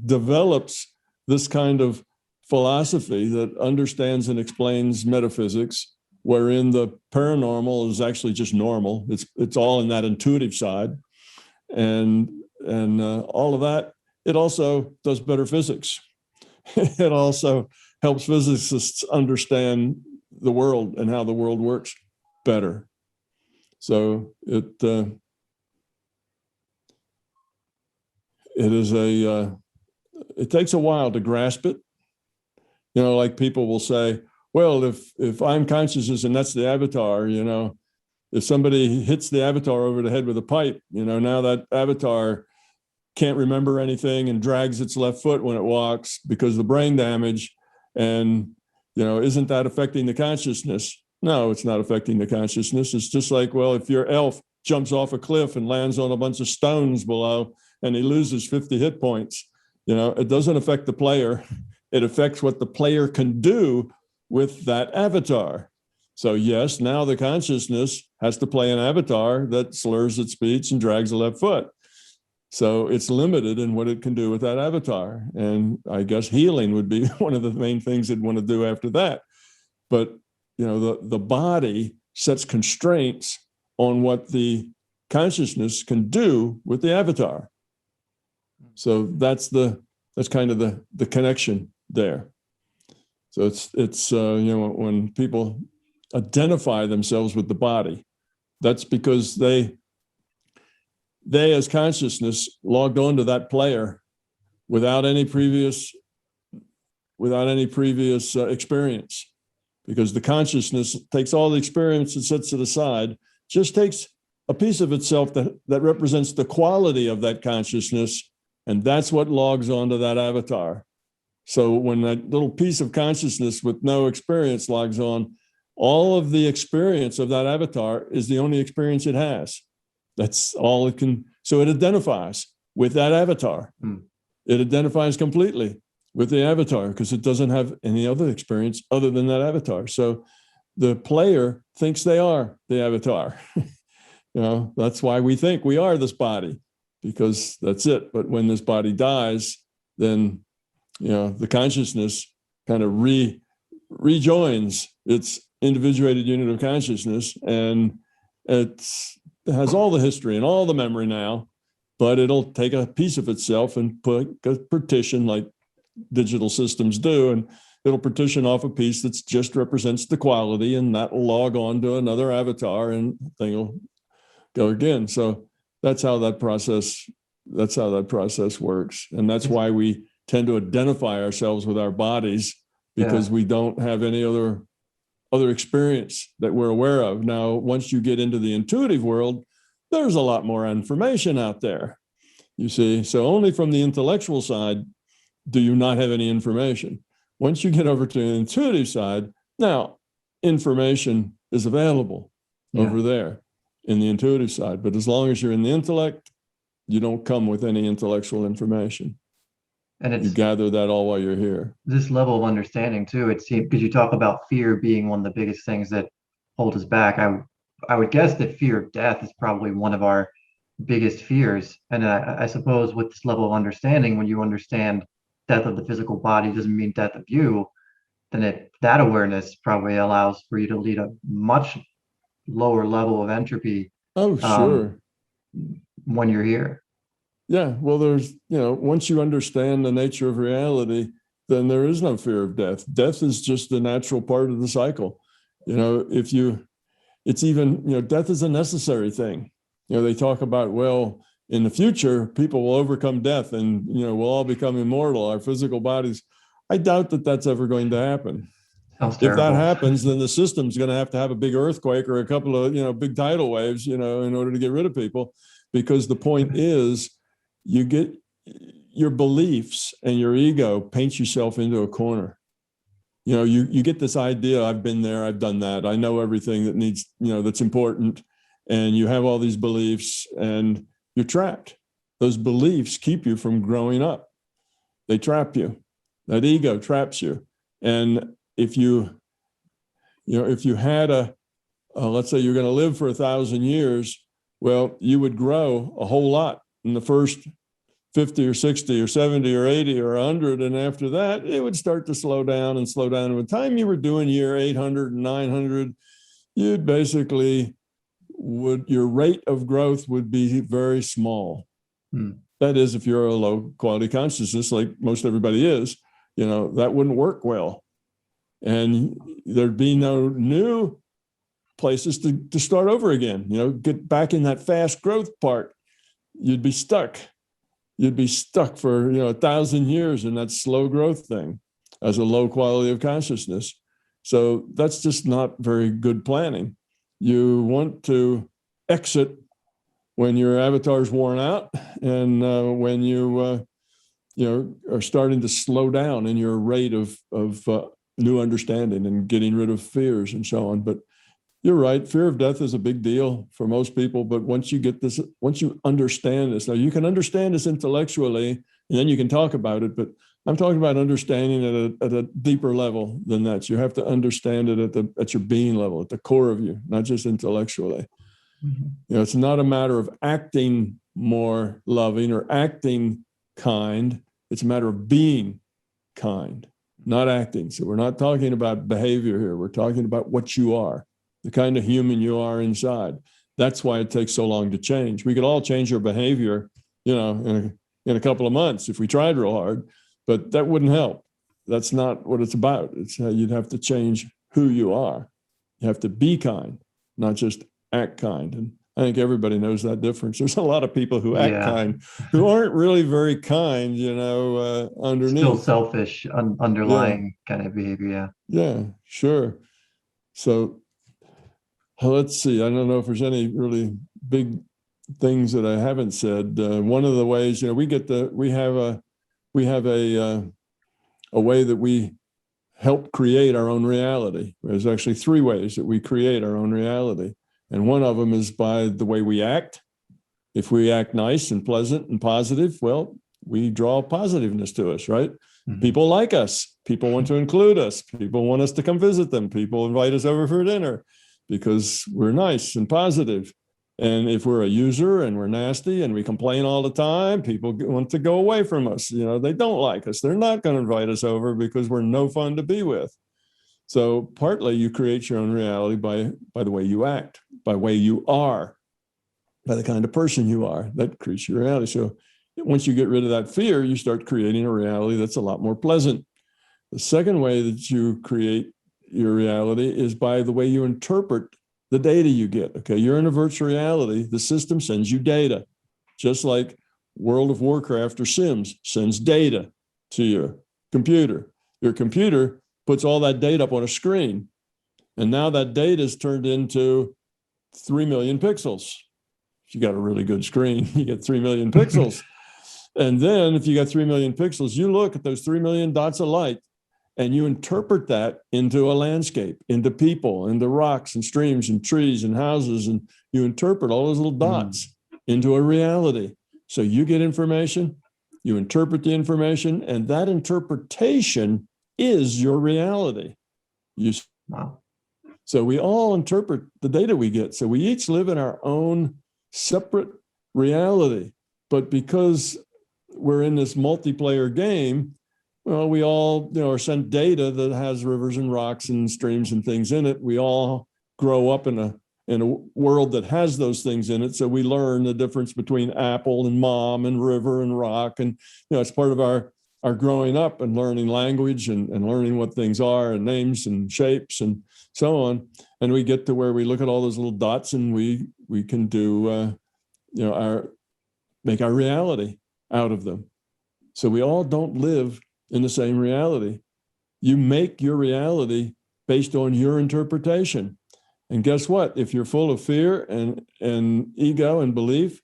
develops this kind of philosophy that understands and explains metaphysics, wherein the paranormal is actually just normal. It's all in that intuitive side, and all of that. It also does better physics. It also helps physicists understand the world and how the world works better. So it is it takes a while to grasp it. You know, like people will say, well, if I'm consciousness and that's the avatar, you know, if somebody hits the avatar over the head with a pipe, you know, now that avatar can't remember anything and drags its left foot when it walks because of the brain damage. And, you know, isn't that affecting the consciousness? No, it's not affecting the consciousness. It's just like, well, if your elf jumps off a cliff and lands on a bunch of stones below and he loses 50 hit points, you know, it doesn't affect the player. It affects what the player can do with that avatar. So yes, now the consciousness has to play an avatar that slurs its speech and drags the left foot. So it's limited in what it can do with that avatar. And I guess healing would be one of the main things it'd want to do after that. But, you know, the body sets constraints on what the consciousness can do with the avatar. So that's kind of the connection there. So it's you know, when people identify themselves with the body, that's because they as consciousness logged on to that player without any previous experience, because the consciousness takes all the experience and sets it aside, just takes a piece of itself that represents the quality of that consciousness, and that's what logs onto that avatar. So when that little piece of consciousness with no experience logs on, all of the experience of that avatar is the only experience it has. That's all it can. So it identifies with that avatar. It identifies completely with the avatar because it doesn't have any other experience other than that avatar. So the player thinks they are the avatar. You know, that's why we think we are this body, because that's it. But when this body dies, then, you know, the consciousness kind of rejoins its individuated unit of consciousness, and it has all the history and all the memory now, but it'll take a piece of itself and put a partition like digital systems do, and it'll partition off a piece that just represents the quality, and that will log on to another avatar and thing will go again. So that's how that process works. And that's why we tend to identify ourselves with our bodies, because we don't have any other experience that we're aware of. Now, once you get into the intuitive world, there's a lot more information out there, you see. So only from the intellectual side do you not have any information. Once you get over to the intuitive side, now information is available over there in the intuitive side. But as long as you're in the intellect, you don't come with any intellectual information. And you gather that all while you're here. This level of understanding too, it seems, because you talk about fear being one of the biggest things that hold us back. I would guess that fear of death is probably one of our biggest fears. And I suppose with this level of understanding, when you understand death of the physical body doesn't mean death of you, then that awareness probably allows for you to lead a much lower level of entropy. Oh, sure. When you're here. Yeah, well, there's, you know, once you understand the nature of reality, then there is no fear of death. Death is just a natural part of the cycle. You know, it's even, you know, death is a necessary thing. You know, they talk about, well, in the future, people will overcome death and, you know, we'll all become immortal, our physical bodies. I doubt that that's ever going to happen. Sounds terrible. If that happens, then the system's going to have a big earthquake or a couple of, you know, big tidal waves, you know, in order to get rid of people. Because the point is, you get your beliefs and your ego paints yourself into a corner. you get this idea, I've been there, I've done that, I know everything that needs, that's important. And you have all these beliefs and you're trapped. Those beliefs keep you from growing up. They trap you. That ego traps you. And if you had let's say you're going to live for 1,000 years, well, you would grow a whole lot in the first 50 or 60 or 70 or 80 or 100. And after that, it would start to slow down and slow down. And by the time you were doing year 800 and 900, you'd basically your rate of growth would be very small. That is, if you're a low quality consciousness, like most everybody is, that wouldn't work well. And there'd be no new places to start over again, get back in that fast growth part. You'd be stuck. You'd be stuck for 1,000 years in that slow growth thing as a low quality of consciousness. So that's just not very good planning. You want to exit when your avatar's worn out and when you are starting to slow down in your rate of new understanding and getting rid of fears and so on. But you're right. Fear of death is a big deal for most people. But once you understand this, now you can understand this intellectually, and then you can talk about it. But I'm talking about understanding it at a deeper level than that. You have to understand it at your being level, at the core of you, not just intellectually. Mm-hmm. It's not a matter of acting more loving or acting kind. It's a matter of being kind, not acting. So we're not talking about behavior here. We're talking about what you are, the kind of human you are inside. That's why it takes so long to change. We could all change our behavior, in a couple of months if we tried real hard, but that wouldn't help. That's not what it's about. It's how you'd have to change who you are. You have to be kind, not just act kind. And I think everybody knows that difference. There's a lot of people who act kind, who aren't really very kind, underneath. Still selfish, underlying kind of behavior. Yeah. Yeah, sure. So let's see. I don't know if there's any really big things that I haven't said. One of the ways, we have a way that we help create our own reality. There's actually 3 ways that we create our own reality. And one of them is by the way we act. If we act nice and pleasant and positive, well, we draw positiveness to us, right? Mm-hmm. People like us. People want to include us. People want us to come visit them. People invite us over for dinner because we're nice and positive. And if we're a user and we're nasty and we complain all the time, people want to go away from us. They don't like us. They're not going to invite us over because we're no fun to be with. So partly you create your own reality by the way you act, by the way you are, by the kind of person you are. That creates your reality. So once you get rid of that fear, you start creating a reality that's a lot more pleasant. The second way that you create your reality is by the way you interpret the data you get. Okay, you're in a virtual reality. The system sends you data, just like World of Warcraft or Sims sends data to your computer. Your computer puts all that data up on a screen. And now that data is turned into 3 million pixels. If you got a really good screen, you get 3 million pixels. And then if you got 3 million pixels, you look at those 3 million dots of light and you interpret that into a landscape, into people, into rocks and streams and trees and houses. And you interpret all those little dots into a reality. So you get information, you interpret the information, and that interpretation is your reality. Wow. So we all interpret the data we get. So we each live in our own separate reality. But because we're in this multiplayer game, well, we all are sent data that has rivers and rocks and streams and things in it. We all grow up in a world that has those things in it. So we learn the difference between apple and mom and river and rock. And it's part of our growing up and learning language and learning what things are and names and shapes and so on. And we get to where we look at all those little dots and we can do, make our reality out of them. So we all don't live in the same reality. You make your reality based on your interpretation. And guess what? If you're full of fear and ego and belief,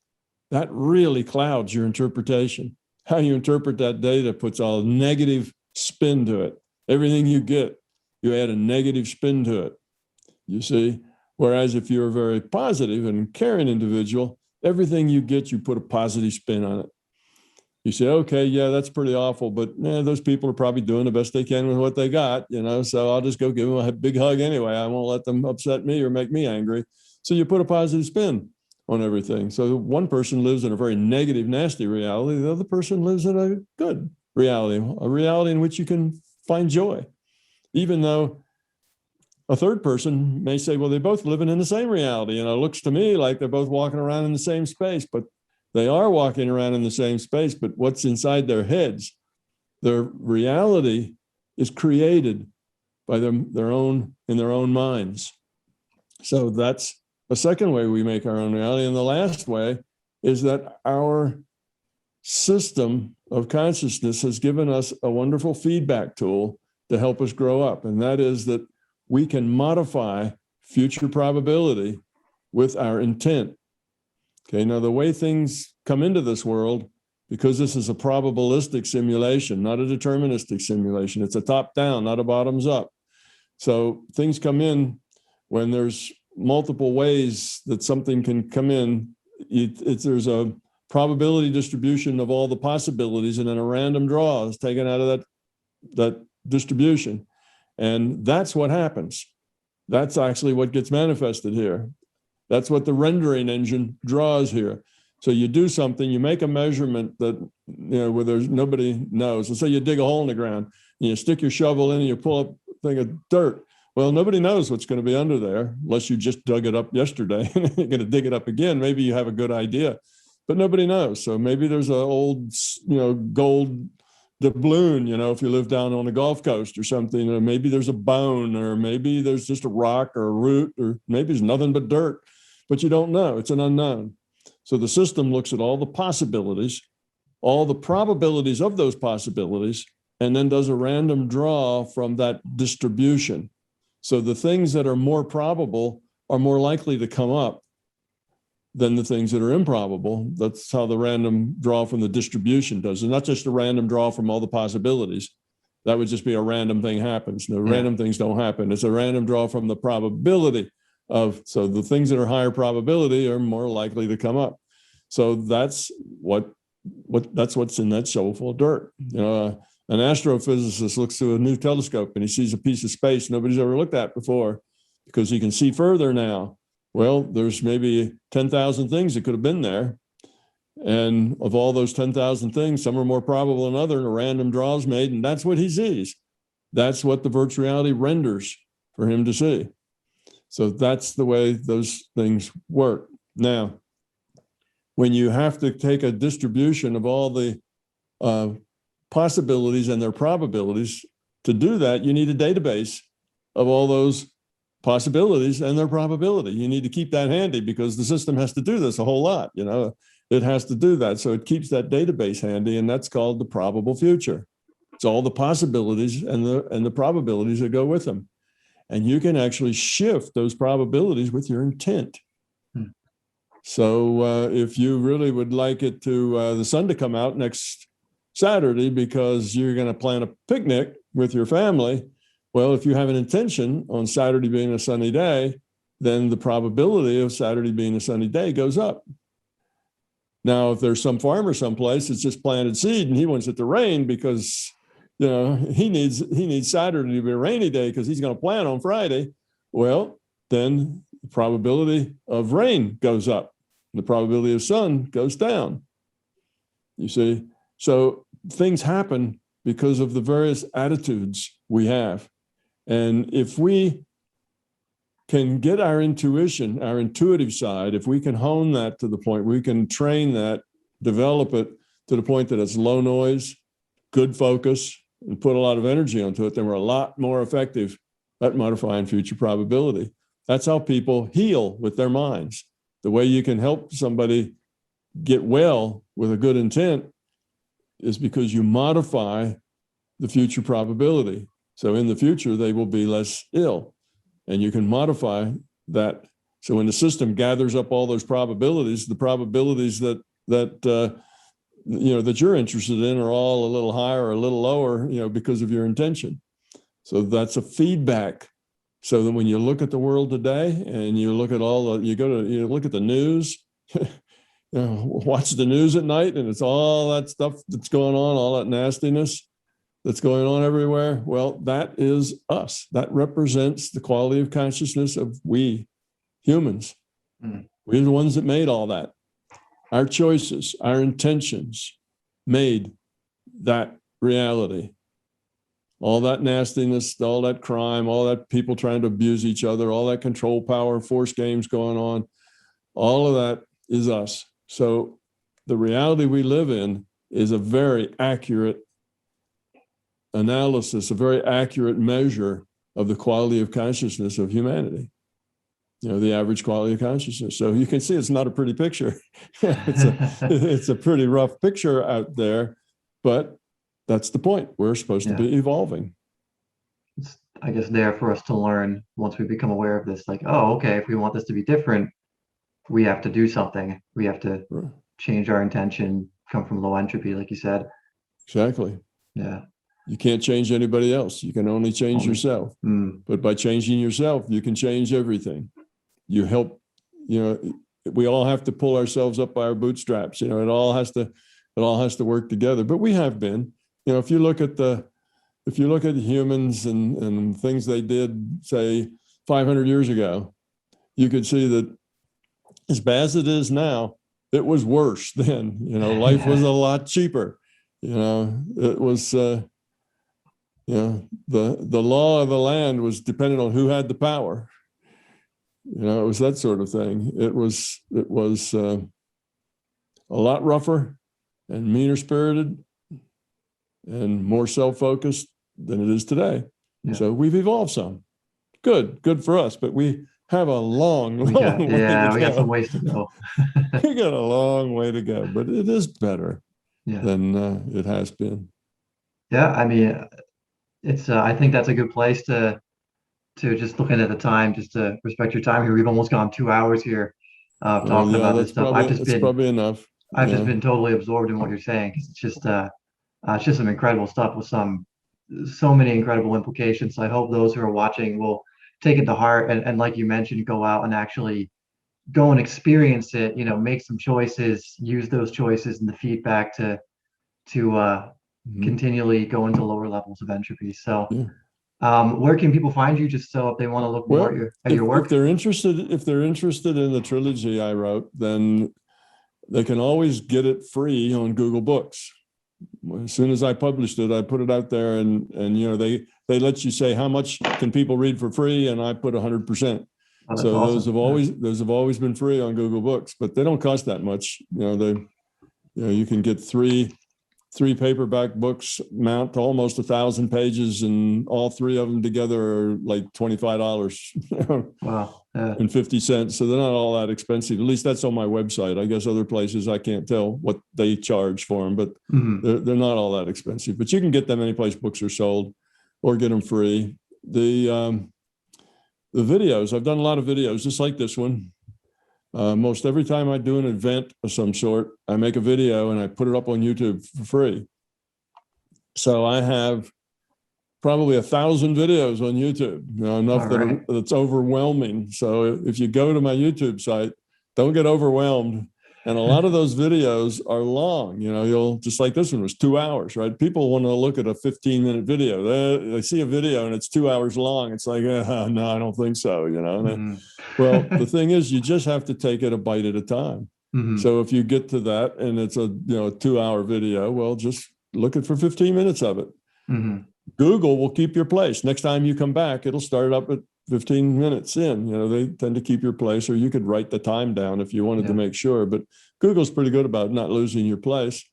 that really clouds your interpretation. How you interpret that data puts a negative spin to it. Everything you get you add a negative spin to it. You see? Whereas if you're a very positive and caring individual, everything you get, you put a positive spin on it. You say, okay, yeah, that's pretty awful, but those people are probably doing the best they can with what they got, so I'll just go give them a big hug anyway. I won't let them upset me or make me angry. So you put a positive spin on everything. So one person lives in a very negative, nasty reality. The other person lives in a good reality, a reality in which you can find joy, even though a third person may say, well, they're both living in the same reality. It looks to me like they're both walking around in the same space, but they are walking around in the same space, but what's inside their heads, their reality is created by in their own minds. So that's a second way we make our own reality. And the last way is that our system of consciousness has given us a wonderful feedback tool to help us grow up. And that is that we can modify future probability with our intent. Okay, now the way things come into this world, because this is a probabilistic simulation, not a deterministic simulation. It's a top-down, not a bottoms-up. So things come in when there's multiple ways that something can come in. There's a probability distribution of all the possibilities, and then a random draw is taken out of that distribution. And that's what happens. That's actually what gets manifested here. That's what the rendering engine draws here. So you do something, you make a measurement that, where there's nobody knows. Let's say you dig a hole in the ground and you stick your shovel in and you pull up a thing of dirt. Well, nobody knows what's going to be under there unless you just dug it up yesterday and you're going to dig it up again. Maybe you have a good idea, but nobody knows. So maybe there's an old, gold doubloon, if you live down on the Gulf Coast or something, or maybe there's a bone, or maybe there's just a rock or a root, or maybe there's nothing but dirt. But you don't know. It's an unknown. So the system looks at all the possibilities, all the probabilities of those possibilities, and then does a random draw from that distribution. So the things that are more probable are more likely to come up than the things that are improbable. That's how the random draw from the distribution does. It's not just a random draw from all the possibilities. That would just be a random thing happens. No, random things don't happen. It's a random draw from the probability so the things that are higher probability are more likely to come up. So that's what's in that shovel full of dirt. An astrophysicist looks through a new telescope and he sees a piece of space nobody's ever looked at before because he can see further now. Well, there's maybe 10,000 things that could have been there. And of all those 10,000 things, some are more probable than others, and a random draw is made, and that's what he sees. That's what the virtual reality renders for him to see. So that's the way those things work. Now, when you have to take a distribution of all the possibilities and their probabilities, to do that, you need a database of all those possibilities and their probability. You need to keep that handy because the system has to do this a whole lot. It has to do that. So it keeps that database handy, and that's called the probable future. It's all the possibilities and the probabilities that go with them. And you can actually shift those probabilities with your intent. So if you really would like the sun to come out next Saturday because you're going to plan a picnic with your family, well, if you have an intention on Saturday being a sunny day, then the probability of Saturday being a sunny day goes up. Now, if there's some farmer someplace that's just planted seed and he wants it to rain because he needs Saturday to be a rainy day because he's going to plant on Friday, well, then the probability of rain goes up. The probability of sun goes down. You see? So things happen because of the various attitudes we have. And if we can get our intuition, our intuitive side, if we can hone that to the point, we can train that, develop it to the point that it's low noise, good focus, and put a lot of energy onto it, then we're a lot more effective at modifying future probability. That's how people heal with their minds. The way you can help somebody get well with a good intent is because you modify the future probability. So in the future, they will be less ill. And you can modify that. So when the system gathers up all those probabilities, the probabilities that you're interested in are all a little higher or a little lower, because of your intention. So that's a feedback. So that when you look at the world today and you look at you look at the news, watch the news at night, and it's all that stuff that's going on, all that nastiness that's going on everywhere. Well, that is us. That represents the quality of consciousness of we humans. We're the ones that made all that. Our choices, our intentions made that reality. All that nastiness, all that crime, all that people trying to abuse each other, all that control power, force games going on, all of that is us. So the reality we live in is a very accurate analysis, a very accurate measure of the quality of consciousness of humanity. The average quality of consciousness. So you can see it's not a pretty picture. it's a pretty rough picture out there, but that's the point. We're supposed to be evolving. It's, I guess, there for us to learn once we become aware of this, like, oh, okay, if we want this to be different, we have to do something. We have to change our intention, come from low entropy, like you said. Exactly. Yeah. You can't change anybody else. You can only change yourself. But by changing yourself, you can change everything. You help, we all have to pull ourselves up by our bootstraps. It all has to work together. But we have been, if you look at humans and things they did, say, 500 years ago, you could see that as bad as it is now, it was worse then. Life was a lot cheaper. It was, the law of the land was dependent on who had the power. It was that sort of thing. It was a lot rougher and meaner spirited and more self-focused than it is today. Yeah. So we've evolved some. Good for us, but we have a long way to go. We got some ways to go. We got a long way to go, but it is better than it has been. Yeah, I mean, it's. I think that's a good place to just looking at the time, just to respect your time here. We've almost gone 2 hours here talking about this stuff. That's probably enough. I've just been totally absorbed in what you're saying, because it's just some incredible stuff with so many incredible implications. So I hope those who are watching will take it to heart and like you mentioned, go out and actually go and experience it. Make some choices, use those choices and the feedback to continually go into lower levels of entropy. So. Yeah. Where can people find you, just so if they want to look more at your work? If they're interested in the trilogy I wrote, then they can always get it free on Google Books. As soon as I published it, I put it out there, and they let you say how much can people read for free, and I put 100%. Oh, so awesome. Those have always been free on Google Books, but they don't cost that much. You can get three paperback books, mount to almost 1,000 pages, and all three of them together are like $25. Wow. And 50 cents. So they're not all that expensive. At least that's on my website. I guess other places I can't tell what they charge for them, but they're not all that expensive. But you can get them any place books are sold, or get them free. The videos, I've done a lot of videos just like this one. Most every time I do an event of some sort, I make a video and I put it up on YouTube for free. So I have probably 1,000 videos on YouTube, enough that it's overwhelming. So if you go to my YouTube site, don't get overwhelmed. And a lot of those videos are long. You'll, just like this one was 2 hours, right? People want to look at a 15-minute video. They see a video and it's 2 hours long. It's like, no, I don't think so. Well, the thing is, you just have to take it a bite at a time. So if you get to that and it's a 2-hour video, well, just look at for 15 minutes of it. Google will keep your place. Next time you come back, it'll start up at 15 minutes in. They tend to keep your place, or you could write the time down if you wanted to make sure. But Google's pretty good about not losing your place.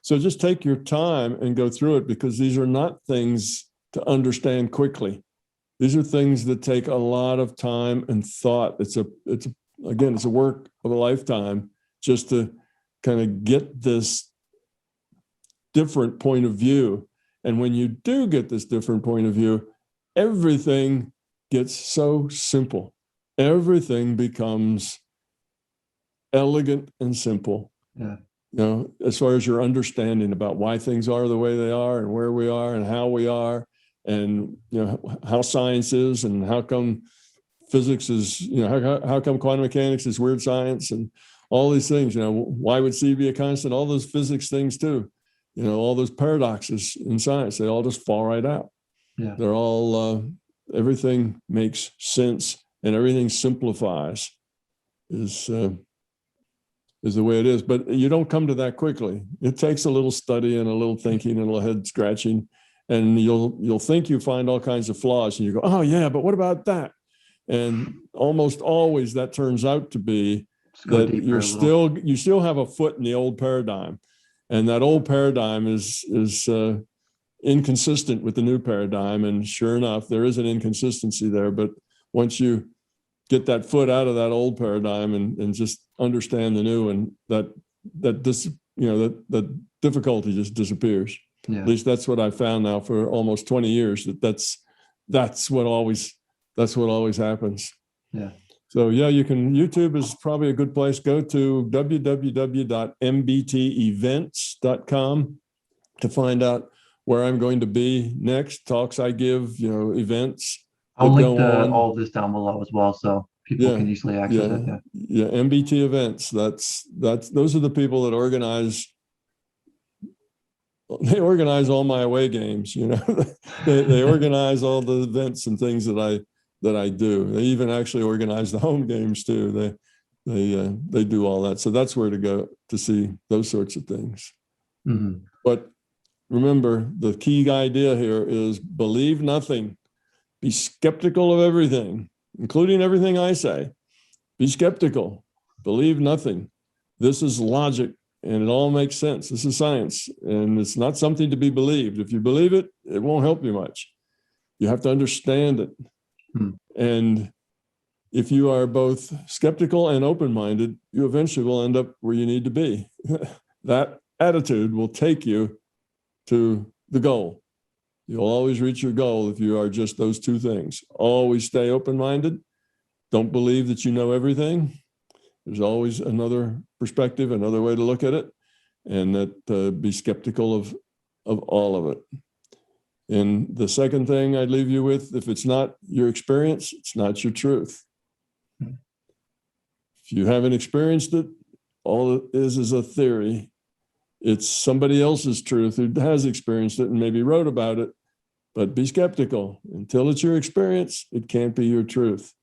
So just take your time and go through it, because these are not things to understand quickly. These are things that take a lot of time and thought. It's a work of a lifetime just to kind of get this different point of view. And when you do get this different point of view, everything gets so simple. Everything becomes elegant and simple. Yeah. As far as your understanding about why things are the way they are and where we are and how we are and how science is, and how come physics is, how come quantum mechanics is weird science, and all these things. Why would C be a constant? All those physics things too. All those paradoxes in science, they all just fall right out. Yeah. They're all, everything makes sense and everything simplifies is the way it is. But you don't come to that quickly. It takes a little study and a little thinking and a little head scratching, and you'll think you find all kinds of flaws, and you go, oh yeah, but what about that? And almost always that turns out to be that you still have a foot in the old paradigm, and that old paradigm is inconsistent with the new paradigm. And sure enough, there is an inconsistency there. But once you get that foot out of that old paradigm and just understand the new, and that difficulty just disappears. Yeah. At least that's what I found now for almost 20 years. That's what always happens. Yeah. So yeah, YouTube is probably a good place. Go to www.mbtevents.com to find out where I'm going to be next, talks I give, events. I'll link all of this down below as well, so people can easily access it. Yeah, MBT events. Those are the people that organize. They organize all my away games. They organize all the events and things that I do. They even actually organize the home games too. They do all that. So that's where to go to see those sorts of things. Mm-hmm. But remember, the key idea here is believe nothing. Be skeptical of everything, including everything I say. Be skeptical. Believe nothing. This is logic, and it all makes sense. This is science, and it's not something to be believed. If you believe it, it won't help you much. You have to understand it. And if you are both skeptical and open-minded, you eventually will end up where you need to be. That attitude will take you to the goal. You'll always reach your goal if you are just those two things. Always stay open-minded. Don't believe that you know everything. There's always another perspective, another way to look at it, and that be skeptical of all of it. And the second thing I'd leave you with, if it's not your experience, it's not your truth. If you haven't experienced it, all it is a theory. It's somebody else's truth who has experienced it and maybe wrote about it, but be skeptical. Until it's your experience, it can't be your truth.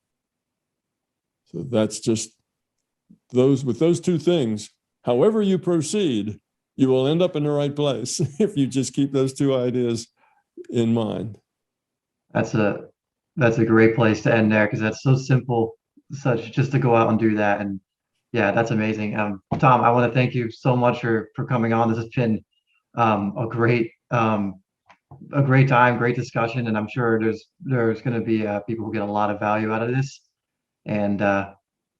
So that's just with those two things, however you proceed, you will end up in the right place if you just keep those two ideas in mind. That's a great place to end there, because that's so simple, just to go out and do that. And yeah, that's amazing. Tom, I want to thank you so much for coming on. This has been a great time, great discussion, and I'm sure there's going to be people who get a lot of value out of this, and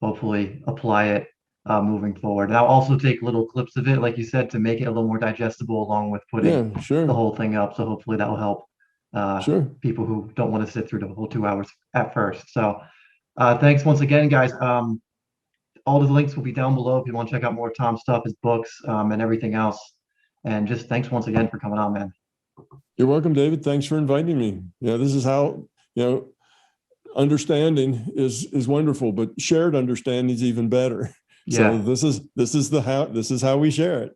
hopefully apply it moving forward. And I'll also take little clips of it, like you said, to make it a little more digestible, along with putting the whole thing up. So hopefully that will help people who don't want to sit through the whole 2 hours at first. So thanks once again, guys. All the links will be down below if you want to check out more Tom's stuff, his books, and everything else. And just thanks once again for coming on, man. You're welcome, David. Thanks for inviting me. Yeah, this is how, understanding is wonderful, but shared understanding is even better. Yeah. So this is how we share it.